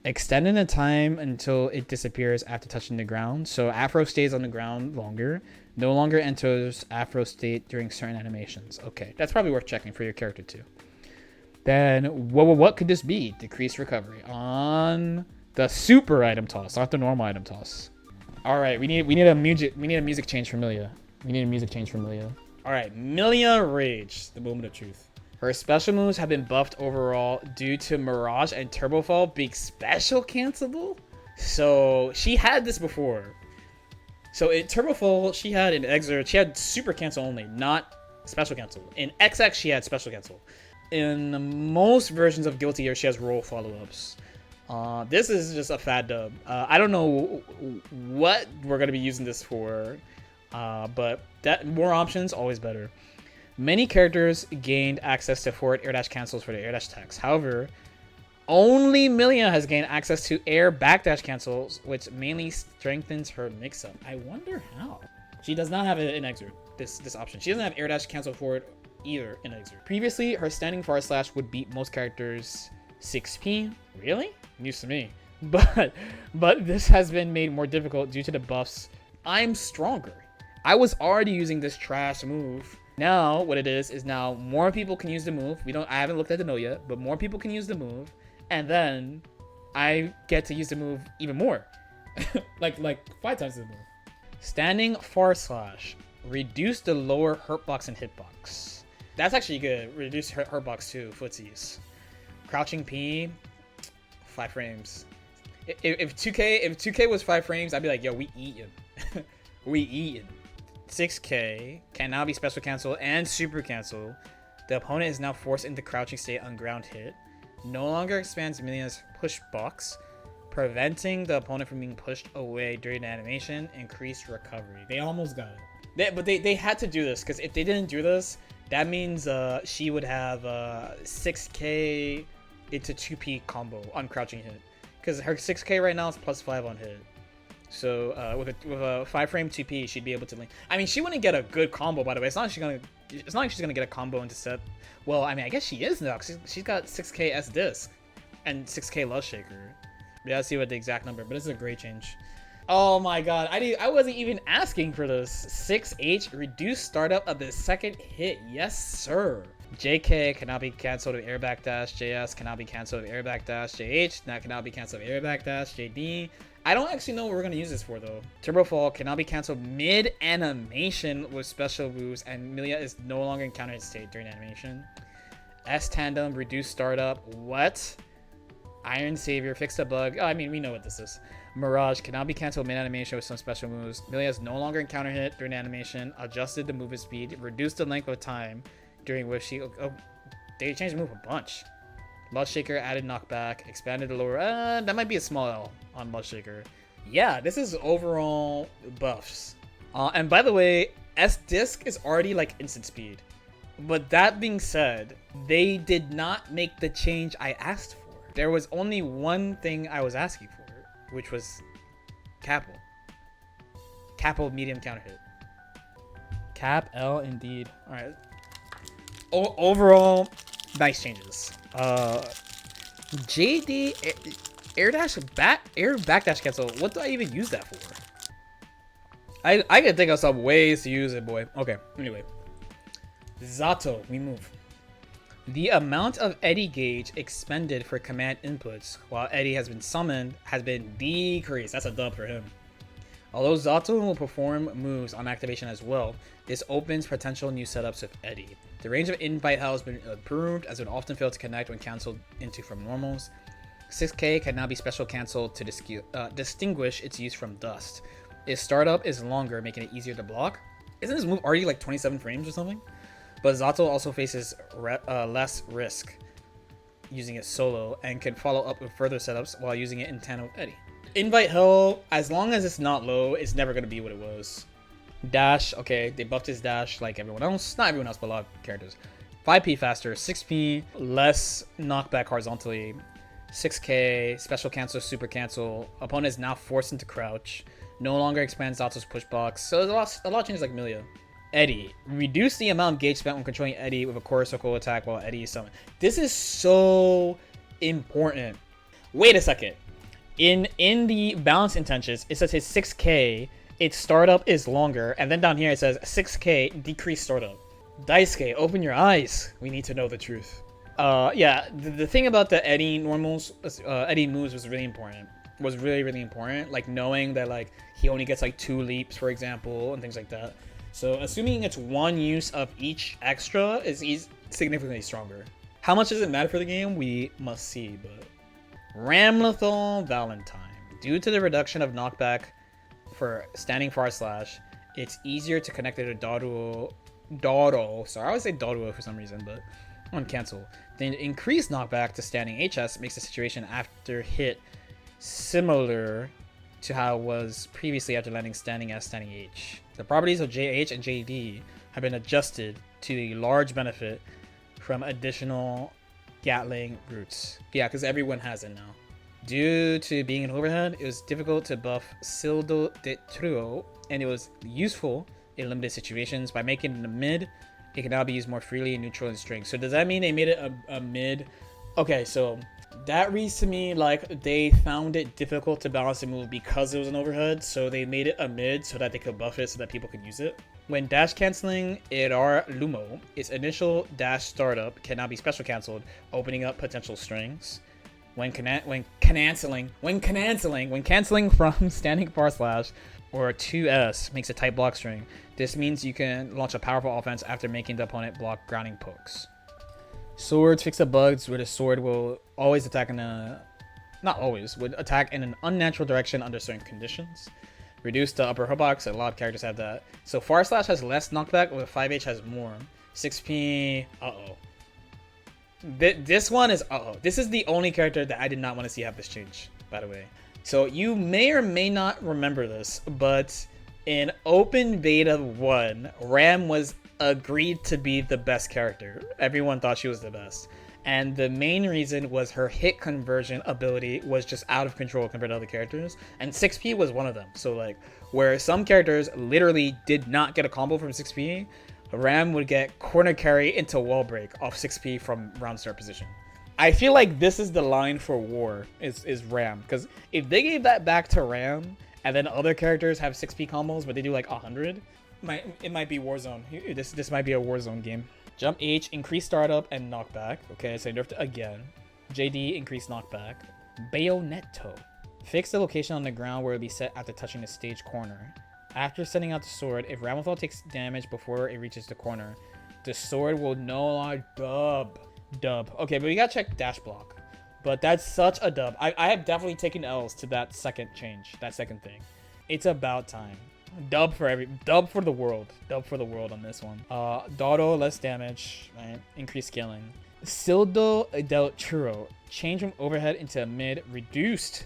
Extending the time until it disappears after touching the ground. So Afro stays on the ground longer. No longer enters Afro state during certain animations. Okay, that's probably worth checking for your character too. Then, what could this be? Decreased recovery on the super item toss, not the normal item toss. All right, we need a music change for Millia. All right, Millia Rage, the moment of truth. Her special moves have been buffed overall due to Mirage and Turbo Fall being special cancelable. So she had this before. So in Turbo Fall, she had in Exert, she had super cancel only, not special cancel. In XX, she had special cancel. In most versions of Guilty Gear, she has roll follow-ups. This is just a fat dub. I don't know what we're going to be using this for, but more options, always better. Many characters gained access to forward air dash cancels for the air dash attacks. However, only Millia has gained access to air backdash cancels, which mainly strengthens her mix-up. I wonder how. She does not have it in Exert, this option. She doesn't have air dash cancel forward either in Exert. Previously, her standing forward slash would beat most characters 6P. Really? News to me. But this has been made more difficult due to the buffs. I'm stronger. I was already using this trash move. Now, what it is now more people can use the move. I haven't looked at the note yet, but more people can use the move. And then I get to use the move even more. like 5 times the move. Standing forward slash. Reduce the lower hurtbox and hitbox. That's actually good. Reduce hurtbox too, footsies. Crouching P, 5 frames. If 2K was 5 frames, I'd be like, yo, we eatin'. We eatin'. 6K can now be special cancel and super cancel. The opponent is now forced into crouching state on ground hit. No longer expands Millia's push box, preventing the opponent from being pushed away during the animation. Increased recovery. They almost got it. But they had to do this, because if they didn't do this, that means she would have 6K into 2P combo on crouching hit. Because her 6K right now is +5 on hit. So with a 5 frame 2P, she'd be able to link. I mean, she wouldn't get a good combo, by the way. It's not like she's gonna get a combo into set. Well, I mean, I guess she is now. She's got 6K S disc and 6K Love Shaker. We gotta see what the exact number, but it's a great change. Oh my god, I wasn't even asking for this. 6H, reduce startup of the second hit. Yes, sir. JK cannot be cancelled with airback dash. JS cannot be cancelled with airback dash. JH that cannot be cancelled with airback dash. JD. I don't actually know what we're gonna use this for though. Turbo Fall cannot be cancelled mid animation with special moves, and Millia is no longer in counter hit state during animation. S Tandem, reduce startup. What? Iron Savior, fixed a bug. Oh, I mean, we know what this is. Mirage cannot be cancelled mid animation with some special moves. Millia is no longer in counter hit during animation. Adjusted the movement speed. Reduced the length of time during which she. Oh, they changed the move a bunch. Mud Shaker added knockback. Expanded the lower. That might be a small L on Mud Shaker. Yeah, this is overall buffs. And by the way, S Disc is already like instant speed. But that being said, they did not make the change I asked for. There was only one thing I was asking for, which was Capel. Capel medium counter hit. Cap L indeed. All right. Overall, nice changes. JD air dash air backdash cancel. What do I even use that for? I can think of some ways to use it, boy. Okay. Anyway, Zato, we move. The amount of Eddie gauge expended for command inputs while Eddie has been summoned has been decreased. That's a dub for him. Although Zato will perform moves on activation as well, this opens potential new setups with Eddie. The range of invite hell has been improved, as it would often fail to connect when cancelled into from normals. 6K can now be special cancelled to distinguish its use from dust. Its startup is longer, making it easier to block. Isn't this move already like 27 frames or something? But Zato also faces less risk using it solo and can follow up with further setups while using it in tandem with Eddie. Invite Hell, as long as it's not low, it's never going to be what it was. Dash, okay, they buffed his dash like everyone else. Not everyone else, but a lot of characters. 5p faster, 6p, less knockback horizontally, 6k, special cancel, super cancel. Opponent is now forced into crouch. No longer expands Zato's push box. So there's a lot of changes like Millia. Eddie. Reduce the amount of gauge spent when controlling Eddie with a core circle attack while Eddie is summoned. This is so important. Wait a second. In the balance intentions, it says his 6k, its startup is longer, and then down here it says 6k decreased startup. Daisuke, open your eyes. We need to know the truth. Yeah, the thing about the Eddie normals, Eddie moves was really important. Was really, really important. Like knowing that like he only gets like 2 leaps, for example, and things like that. So assuming it's one use of each extra is significantly stronger. How much does it matter for the game? We must see, but Ramlethal Valentine. Due to the reduction of knockback for standing far slash, it's easier to connect it to Doro. Sorry, I always say Doro for some reason, but on cancel. Then increased knockback to standing HS makes the situation after hit similar to how it was previously after landing standing S, standing H. The properties of JH and JD have been adjusted to the large benefit from additional Gatling routes. Yeah, because everyone has it now. Due to being an overhead, it was difficult to buff Sildo de Truo, and it was useful in limited situations. By making it a mid, it can now be used more freely in neutral and strings. So does that mean they made it a mid? Okay, so that reads to me like they found it difficult to balance the move because it was an overhead, so they made it a mid so that they could buff it so that people could use it. When dash canceling Erar Lumo, its initial dash startup cannot be special cancelled, opening up potential strings. When canceling from standing far slash or 2S makes a tight block string, this means you can launch a powerful offense after making the opponent block grounding pokes. Swords fix the bugs where the sword will always attack would attack in an unnatural direction under certain conditions. Reduce the upper hitbox, a lot of characters have that. So far slash has less knockback, but 5H has more. 6p, This one is This is the only character that I did not want to see have this change, by the way. So you may or may not remember this, but in Open Beta 1, Ram was agreed to be the best character. Everyone thought she was the best. And the main reason was her hit conversion ability was just out of control compared to other characters. And 6p was one of them. So like, where some characters literally did not get a combo from 6p, Ram would get corner carry into wall break off 6p from round start position. I feel like this is the line for war, is Ram. Because if they gave that back to Ram, and then other characters have 6p combos, but they do like 100. It might be Warzone. This might be a Warzone game. Jump H, increase startup and knockback. Okay, so nerfed again. JD, increase knockback. Bayonetto. Fix the location on the ground where it will be set after touching the stage corner. After sending out the sword, if Ramlethal takes damage before it reaches the corner, the sword will no longer dub. Okay, but we gotta check dash block. But that's such a dub. I have definitely taken L's to that second change, that second thing. It's about time. Dub for the world on this one. Dado, less damage, right? Increased scaling. Sildo del Churro, change from overhead into mid, reduced,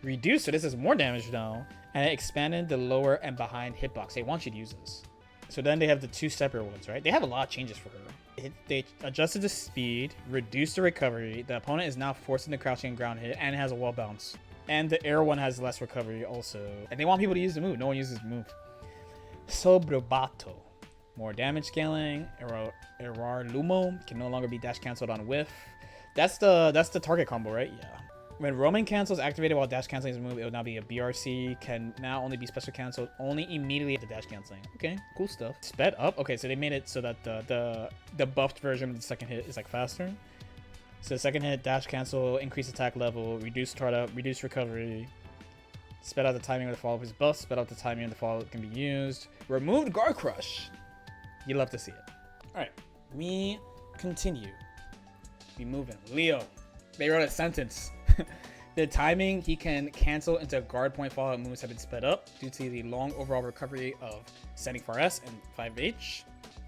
so this is more damage now, and it expanded the lower and behind hitbox. They want you to use this. So then they have the 2 separate ones, right? They have a lot of changes for her. They adjusted the speed, reduced the recovery. The opponent is now forced into crouching and ground hit, and it has a wall bounce. And the air one has less recovery also. And they want people to use the move. No one uses the move. Sobrobato. More damage scaling. Errar Lumo can no longer be dash cancelled on whiff. That's the target combo, right? Yeah. When roaming cancel is activated while dash canceling is moved, it will now be a BRC. Can now only be special canceled only immediately after dash canceling. Okay, cool stuff. Sped up. Okay, so they made it so that the buffed version of the second hit is like faster. So the second hit, dash cancel, increase attack level, reduce startup, reduce recovery. Sped out the timing of the follow-up is buff. Sped out the timing of the follow-up can be used. Removed guard crush. You love to see it. All right, we continue. We moving. Leo. They wrote a sentence. The timing he can cancel into guard point follow-up moves have been sped up due to the long overall recovery of Sending 4S and 5H.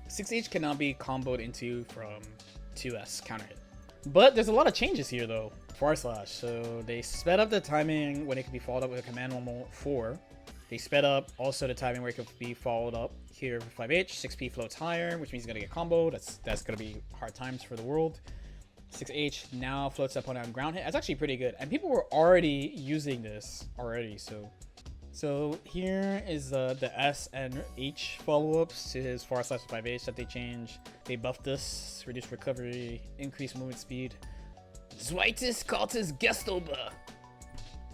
6H cannot be comboed into from 2S counter hit. But there's a lot of changes here though. // so they sped up the timing when it could be followed up with a command normal 4. They sped up also the timing where it could be followed up here for 5H. 6P floats higher, which means he's gonna get comboed. That's gonna be hard times for the world. 6H now floats up on ground hit. That's actually pretty good, and people were already using this already. So here is the S and H follow-ups to his / 5H that they changed. They buffed this, reduced recovery, increased movement speed. Zweites Kaltes Gestoba.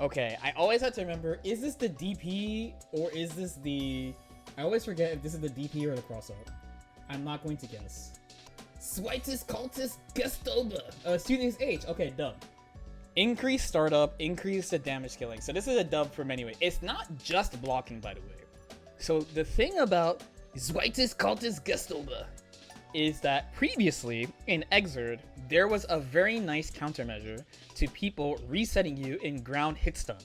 Okay, I always have to remember, is this the DP or is this the... I always forget if this is the DP or the crossover. I'm not going to guess. Zweites Kaltes Gestoba. Students H. Okay, dub. Increase startup, increase the damage scaling. So this is a dub for many ways. It's not just blocking, by the way. So the thing about Zweites Kaltes Gestoba is that previously in Exerd, there was a very nice countermeasure to people resetting you in ground hit stun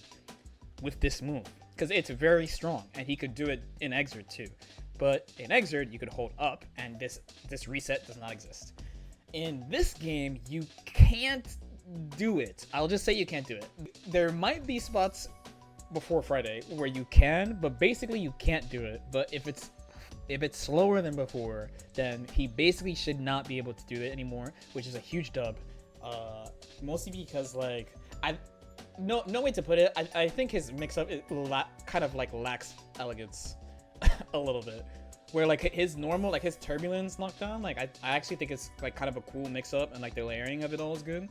with this move. Because it's very strong, and he could do it in Exerd too. But in Exerd, you could hold up, and this reset does not exist. In this game, you can't do it. I'll just say you can't do it. There might be spots before Friday where you can, but basically you can't do it. But if it's slower than before, then he basically should not be able to do it anymore, which is a huge dub. Mostly because like no way to put it. I think his mix-up kind of like lacks elegance a little bit. Where like his normal, like his turbulence knockdown, like I actually think it's like kind of a cool mix-up, and like the layering of it all is good.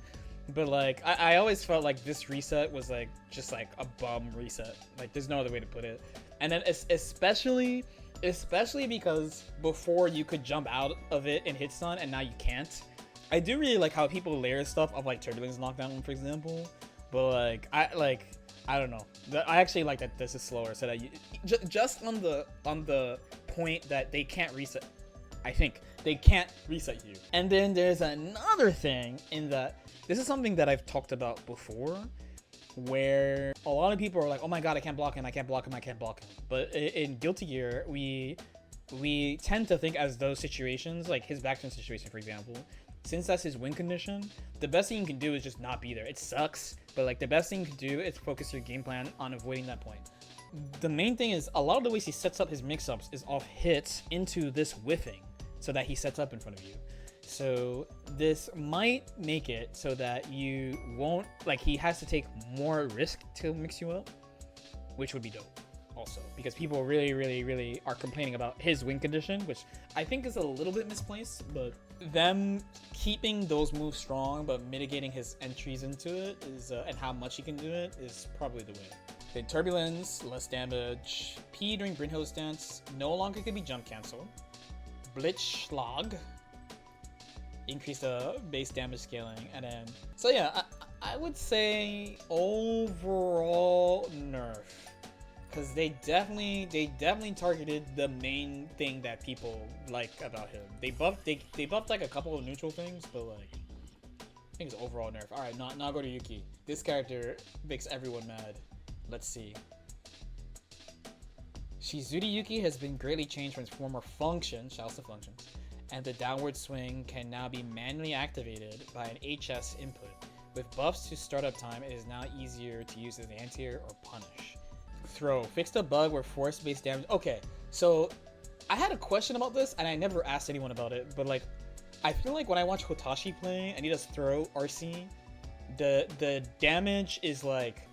But like I always felt like this reset was like just like a bum reset. Like there's no other way to put it. And then especially because before you could jump out of it and hit stun, and now you can't. I do really like how people layer stuff of like turbulence knockdown, for example. But I don't know. I actually like that this is slower, so that you just on the point that they can't reset. I think they can't reset you. And then there's another thing in that this is something that I've talked about before, where a lot of people are like, oh my god, I can't block him. But in Guilty Gear, we tend to think as those situations, like his backturn situation, for example, since that's his win condition, the best thing you can do is just not be there. It sucks, but like the best thing you can do is focus your game plan on avoiding that point. The main thing is a lot of the ways he sets up his mix-ups is off hits into this whiffing, so that he sets up in front of you. So this might make it so that you won't, like, he has to take more risk to mix you up, which would be dope also, because people really are complaining about his win condition, which I think is a little bit misplaced, but them keeping those moves strong but mitigating his entries into it is and how much he can do it is probably the way. Then Turbulence, less damage. P during Brynhild stance, no longer can be jump cancel. Blitzschlag, increase the base damage scaling, and then so yeah, I would say overall nerf, because they definitely targeted the main thing that people like about him. They buffed like a couple of neutral things, but like I think it's overall nerf. All right, Nagoriyuki. This character makes everyone mad. Let's see. Shizuriyuki has been greatly changed from its former function, shouts to functions, and the downward swing can now be manually activated by an HS input. With buffs to startup time, it is now easier to use as an anti-air or punish. Throw. Fixed a bug where force-based damage... Okay, so I had a question about this, and I never asked anyone about it, but like, I feel like when I watch Hotashi play, and he does throw RC, the damage is like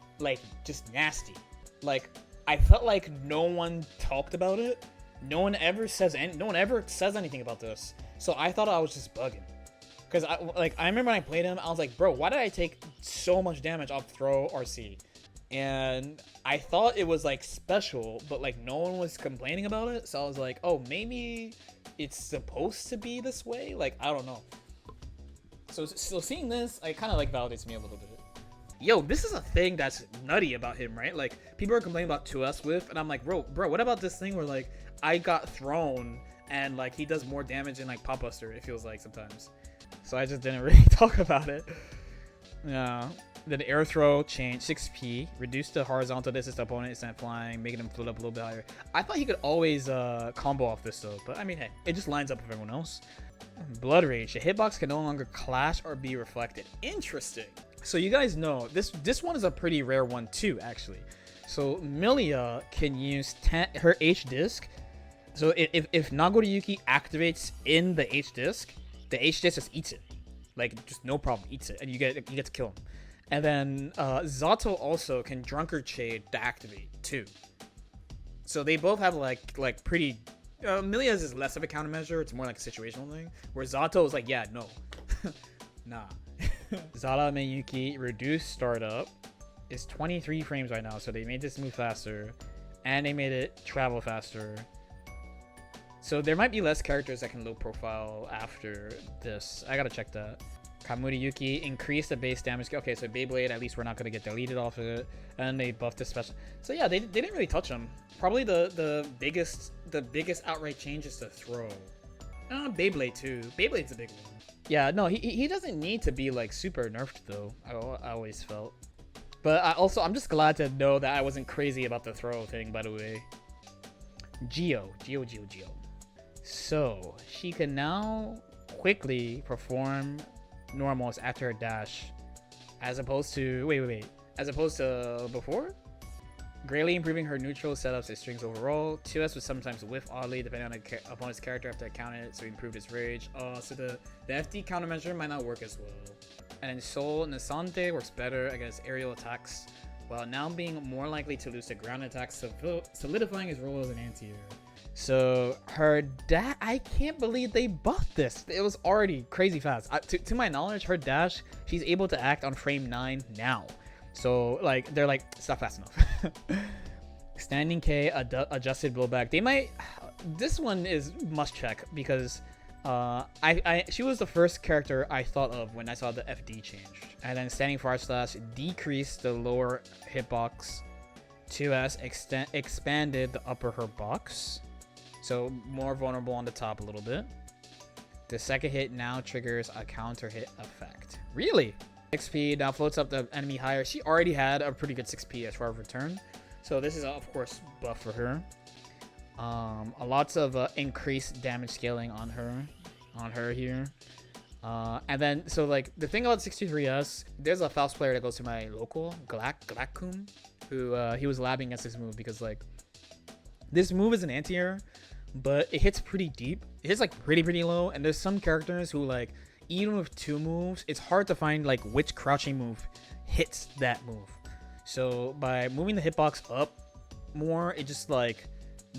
just nasty. Like, I felt like no one talked about it. No one ever says anything about this. So I thought I was just bugging. Cause I remember when I played him, I was like, bro, why did I take so much damage off throw RC? And I thought it was like special, but like no one was complaining about it. So I was like, oh, maybe it's supposed to be this way. Like, I don't know. So seeing this, it kind of like validates me a little bit. Yo, this is a thing that's nutty about him, right? Like, people are complaining about 2S with, and I'm like, bro, what about this thing where, like, I got thrown, and, like, he does more damage than, like, Pop Buster, it feels like sometimes. So I just didn't really talk about it. Yeah. Then air throw, change, 6P, reduce the horizontal distance to opponent instead flying, making him float up a little bit higher. I thought he could always combo off this, though, but, I mean, hey, it just lines up with everyone else. Blood Rage, the hitbox can no longer clash or be reflected. Interesting. So you guys know this one is a pretty rare one too, actually. So Millia can use her H disc. So if Nagoriyuki activates in the H disc just eats it, like just no problem, eats it, and you get to kill him. And then Zato also can Drunkard Shade to activate too. So they both have like pretty. Millia's is less of a countermeasure; it's more like a situational thing. Where Zato is like, yeah, no, nah. Zara Miyuki reduced startup is 23 frames right now, so they made this move faster and they made it travel faster. So there might be less characters that can low profile after this. I gotta check that. Kamuriyuki increased the base damage. Okay, so Beyblade, at least we're not gonna get deleted off of it. And they buffed the special. So yeah, they didn't really touch them. Probably the biggest outright change is to throw. Beyblade too. Beyblade's a big one. Yeah, no, he doesn't need to be like super nerfed though. I always felt. But I'm just glad to know that I wasn't crazy about the throw thing, by the way. Geo. So she can now quickly perform normals after her dash, as opposed to as opposed to before. Greatly improving her neutral setups and strings overall. 2S would sometimes whiff oddly depending on the opponent's character after accounting it, so he improved his rage. So the FD countermeasure might not work as well. And then Soul Nasante works better against aerial attacks, while now being more likely to lose to ground attacks, solidifying his role as an anti-air. So her dash, I can't believe they buffed this. It was already crazy fast. To my knowledge, her dash, she's able to act on frame 9 now. So like they're like, it's not fast enough. Standing K, adjusted blowback. They might. This one is must check because she was the first character I thought of when I saw the FD changed. And then standing forward slash decreased the lower hitbox. 2S expanded the upper her box, so more vulnerable on the top a little bit. The second hit now triggers a counter hit effect. Really? 6P now floats up the enemy higher. She already had a pretty good 6P as far as return, so this is of course buff for her. Lots of increased damage scaling on her here. And then so like the thing about 63S, there's a Faust player that goes to my local, Glackum, who he was labbing against this move because like this move is an anti-air, but it hits pretty deep. It hits like pretty low, and there's some characters who like even with 2 moves, it's hard to find like which crouching move hits that move. So by moving the hitbox up more, it just like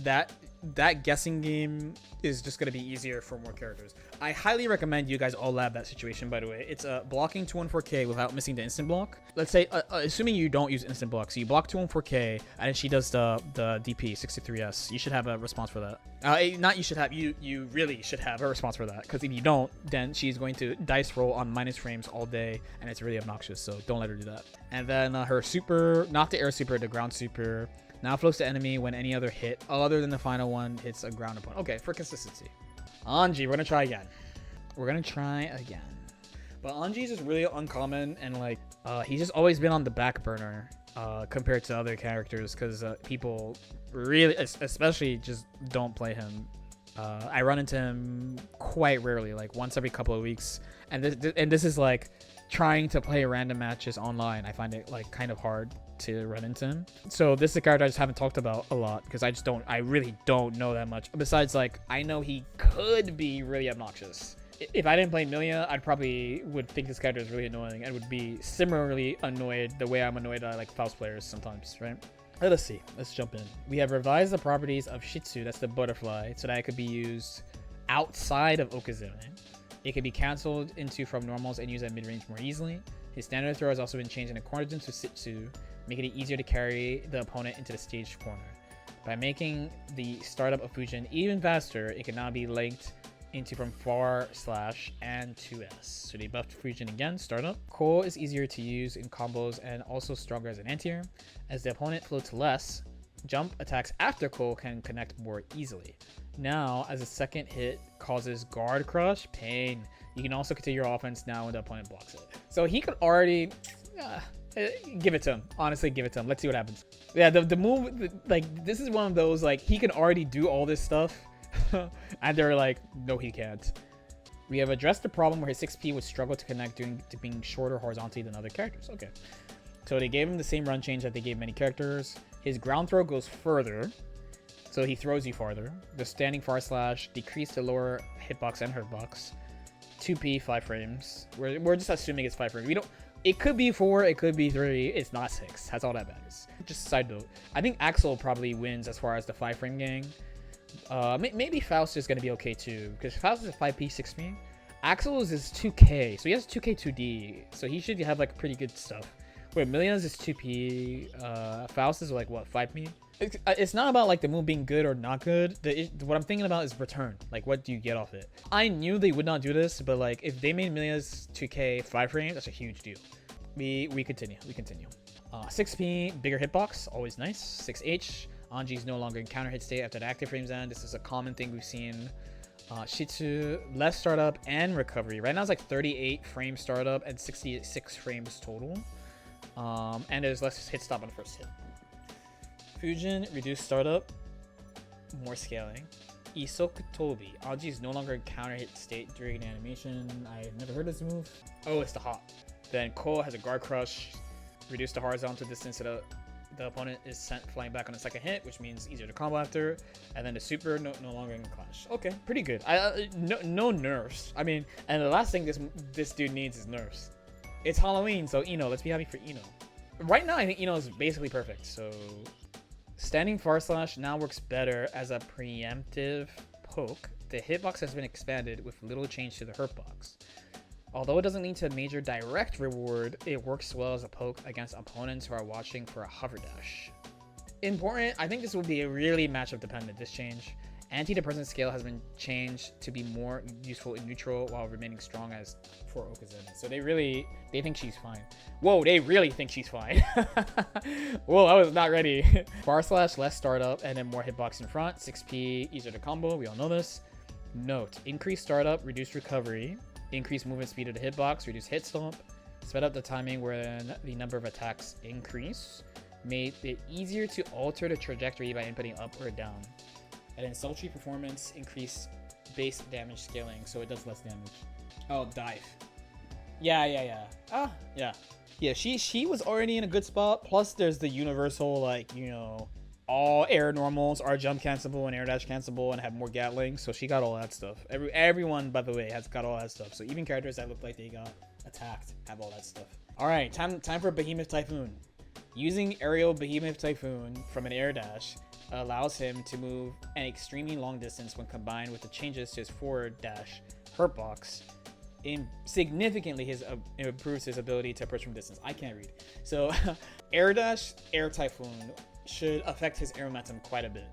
that that guessing game is just going to be easier for more characters. I highly recommend you guys all lab that situation, by the way. It's blocking 214K without missing the instant block. Let's say, assuming you don't use instant block, so you block 214K, and she does the DP 63S. You should have a response for that. Not you should have, you really should have a response for that, because if you don't, then she's going to dice roll on minus frames all day, and it's really obnoxious, so don't let her do that. And then her super, not the air super, the ground super, now floats to enemy when any other hit, other than the final one, hits a ground opponent. Okay, for consistency. Anji, we're gonna try again. But Anji's is really uncommon, and like, he's just always been on the back burner compared to other characters, because people really, especially, just don't play him. I run into him quite rarely, like once every couple of weeks, and this is like trying to play random matches online. I find it like kind of hard to run into him. So this is a character I just haven't talked about a lot, because I really don't know that much. Besides, like, I know he could be really obnoxious. If I didn't play Millia, I probably would think this character is really annoying and would be similarly annoyed the way I'm annoyed at like Faust players sometimes, right? Let's see. Let's jump in. We have revised the properties of Shitsu, that's the butterfly, so that it could be used outside of Okazune. It can be cancelled into from normals and used at mid-range more easily. His standard throw has also been changed in accordance with Shitsu, making it easier to carry the opponent into the stage corner. By making the startup of Fujin even faster, it can now be linked into from / and 2S. So they buffed Fujin again, startup. Cole is easier to use in combos and also stronger as an anti-air. As the opponent floats less, jump attacks after Cole can connect more easily. Now, as a second hit causes guard crush, pain. You can also continue your offense now when the opponent blocks it. So he could already... give it to him. Honestly, give it to him. Let's see what happens. Yeah, the move, like, this is one of those, like, he can already do all this stuff. And they're like, no, he can't. We have addressed the problem where his 6P would struggle to connect due to being shorter horizontally than other characters. Okay. So they gave him the same run change that they gave many characters. His ground throw goes further, so he throws you farther. The standing / decreased the lower hitbox and hurtbox. 2P, 5 frames. We're just assuming it's 5 frames. We don't... It could be 4, it could be 3, it's not 6. That's all that matters. Just a side note. I think Axl probably wins as far as the 5 frame gang. Maybe Faust is going to be okay too, because Faust is a 5P, 6P. Axl's is 2K, so he has 2K, 2D, so he should have like pretty good stuff. Wait, Millia's is 2P, Faust is like what, 5P? It's not about like the move being good or not good. What I'm thinking about is return. Like, what do you get off it? I knew they would not do this, but like if they made Millia's 2K 5 frames, that's a huge deal. We continue. 6P, bigger hitbox, always nice. 6H, Anji's no longer in counter hit state after the active frames end. This is a common thing we've seen. Shitsu, less startup and recovery. Right now it's like 38 frames startup and 66 frames total. And there's less hit stop on the first hit. Fujin, reduced startup, more scaling. Isoku Tobi, Anji is no longer in counter hit state during an animation. I've never heard this move. Oh, it's the hop. Then Cole has a guard crush, reduced the horizontal distance to the opponent is sent flying back on the second hit, which means easier to combo after. And then the super no longer in clash. Okay, pretty good. No nerfs. I mean, and the last thing this dude needs is nerfs. It's Halloween, so Ino. Let's be happy for Ino. Right now, I think Ino is basically perfect. So standing / now works better as a preemptive poke. The hitbox has been expanded with little change to the hurtbox. Although it doesn't lead to a major direct reward, it works well as a poke against opponents who are watching for a hover dash. Important, I think this will be a really matchup dependent, this change. Anti-depressant scale has been changed to be more useful in neutral while remaining strong as for Okazune. So they think she's fine. Whoa, they really think she's fine. Whoa, I was not ready. / less startup and then more hitbox in front. 6P, easier to combo, we all know this. Note, increased startup, reduced recovery. Increase movement speed of the hitbox, reduce hit stomp, sped up the timing when the number of attacks increase, made it easier to alter the trajectory by inputting up or down. And then sultry performance, increase base damage scaling, so it does less damage. Oh, dive. Yeah. Ah, yeah. Yeah, she was already in a good spot, plus there's the universal, like, you know, all air normals are jump cancelable and air dash cancelable and have more Gatling, so she got all that stuff. Everyone, by the way, has got all that stuff. So even characters that look like they got attacked have all that stuff. All right, time for Behemoth Typhoon. Using Aerial Behemoth Typhoon from an air dash allows him to move an extremely long distance when combined with the changes to his forward dash hurtbox. Significantly improves his ability to approach from distance. I can't read. So air dash, air typhoon should affect his air momentum quite a bit.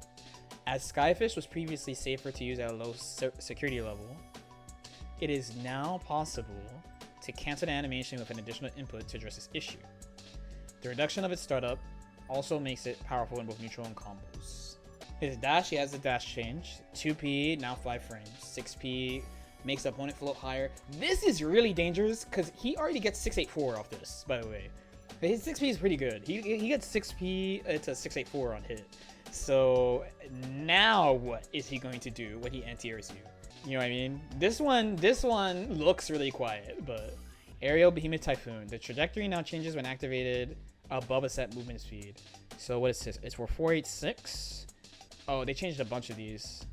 As Skyfish was previously safer to use at a low security level, it is now possible to cancel the animation with an additional input to address this issue. The reduction of its startup also makes it powerful in both neutral and combos. His dash, he has the dash change. 2p, now 5 frames. 6p makes the opponent float higher. This is really dangerous because he already gets 684 off this, by the way. His 6p is pretty good. He gets 6p to 684 on hit. So now what is he going to do when he anti-airs you? You know what I mean? This one looks really quiet, but Aerial Behemoth Typhoon. The trajectory now changes when activated above a set movement speed. So what is this? It's for 486. Oh, they changed a bunch of these.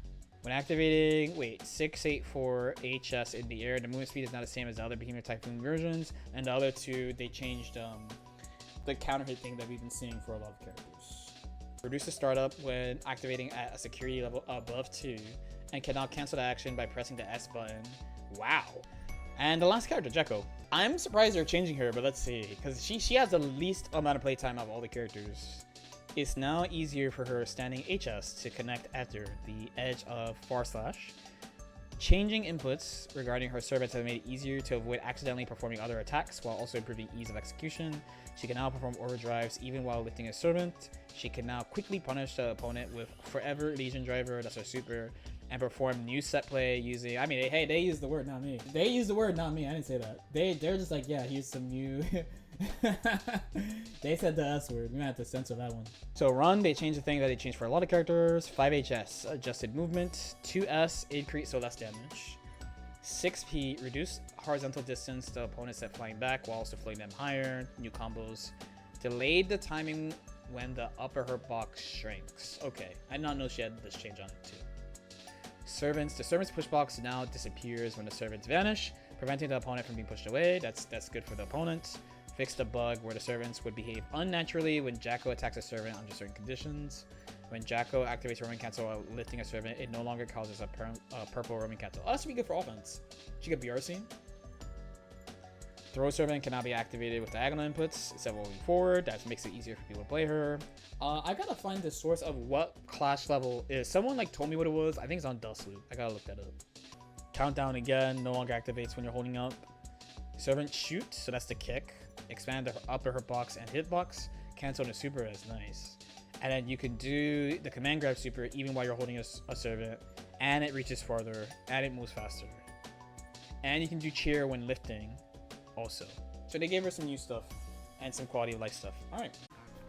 When activating, 684 HS in the air, the movement speed is not the same as the other Behemoth Typhoon versions, and the other two, they changed the counter hit thing that we've been seeing for a lot of characters. Reduce the startup when activating at a security level above 2, and can now cancel the action by pressing the S button. Wow. And the last character, Jekko. I'm surprised they're changing her, but let's see, because she has the least amount of playtime of all the characters. It's now easier for her standing HS to connect after the edge of far slash. Changing inputs regarding her servants have made it easier to avoid accidentally performing other attacks while also improving ease of execution. She can now perform overdrives even while lifting a servant. She can now quickly punish the opponent with Forever Legion Driver, that's her super, and perform new set play using, I mean, hey, they use the word, not me. They use the word, not me. I didn't say that. They're just like, yeah, here's some new... They said the S word. We might have to censor that one. So run, they changed the thing that they changed for a lot of characters. 5HS, adjusted movement. 2S, increase, so less damage. 6P, reduce horizontal distance the opponent set flying back while also floating them higher. New combos. Delayed the timing when the upper her box shrinks. Okay, I did not know she had this change on it too. Servants, the servant's push box now disappears when the servants vanish, preventing the opponent from being pushed away. That's good for the opponent. Fixed a bug where the servants would behave unnaturally when Jacko attacks a servant under certain conditions. When Jacko activates Roman Cancel while lifting a servant, it no longer causes a purple Roman Cancel. Oh, that should be good for offense. She get BRC. Throw servant cannot be activated with diagonal inputs instead of moving forward. That makes it easier for people to play her. I gotta find the source of what clash level is. Someone like told me what it was. I think it's on Dust Loop. I gotta look that up. Countdown again. No longer activates when you're holding up. Servant shoot. So that's the kick. Expand the upper hitbox and hitbox. Cancel the super is nice. And then you can do the command grab super even while you're holding a servant. And it reaches farther. And it moves faster. And you can do cheer when lifting also. So they gave her some new stuff and some quality of life stuff. Alright.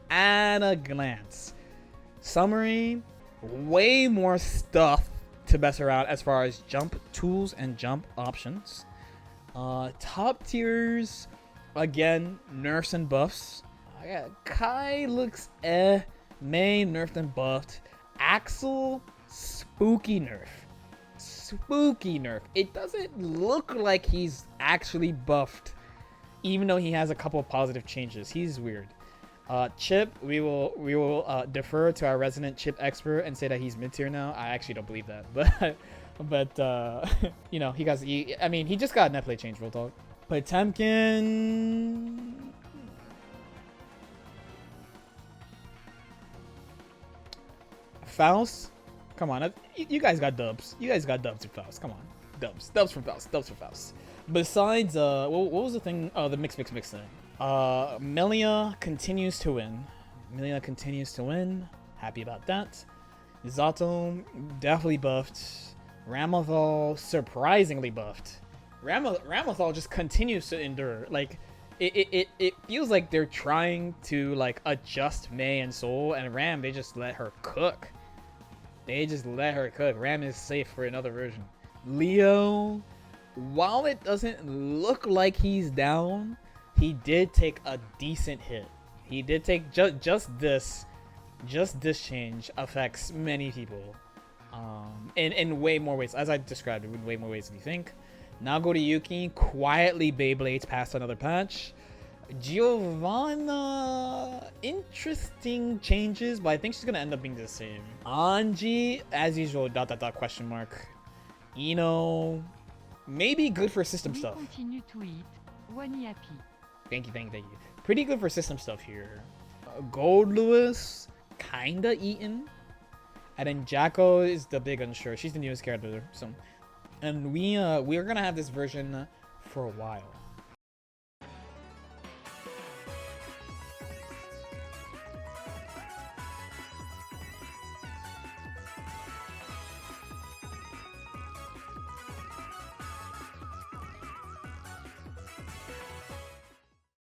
At a glance. Summary. Way more stuff to mess around as far as jump tools and jump options. Top tiers. Again, nerfs and buffs. Kai looks May nerfed and buffed. Axl, spooky nerf. Spooky nerf. It doesn't look like he's actually buffed, even though he has a couple of positive changes. He's weird. Chipp, we will defer to our resident Chipp expert and say that he's mid tier now. I actually don't believe that, but you know, he just got a net play change, real talk. Potemkin. Faust. Come on, you guys got dubs. You guys got dubs with Faust. Come on, dubs from Faust. Dubs from Faust. Besides, what was the thing? Oh, the mix thing. Millia continues to win. Happy about that. Zato definitely buffed. Ramlethal surprisingly buffed. Ramlethal just continues to endure. Like it feels like they're trying to like adjust May and Soul, and Ram, they just let her cook. Ram is safe for another version. Leo, while it doesn't look like he's down, he did take a decent hit. He did take just this change affects many people. In way more ways, as I described it, in way more ways than you think. Nagoriyuki quietly Beyblades past another patch. Giovanna, interesting changes, but I think she's gonna end up being the same. Anji, as usual, ... question mark. Maybe good for system stuff. Continue to eat. One happy. Thank you. Pretty good for system stuff here. Goldlewis, kinda eaten. And then Jacko is the big unsure. She's the newest character, so. And we're gonna have this version for a while.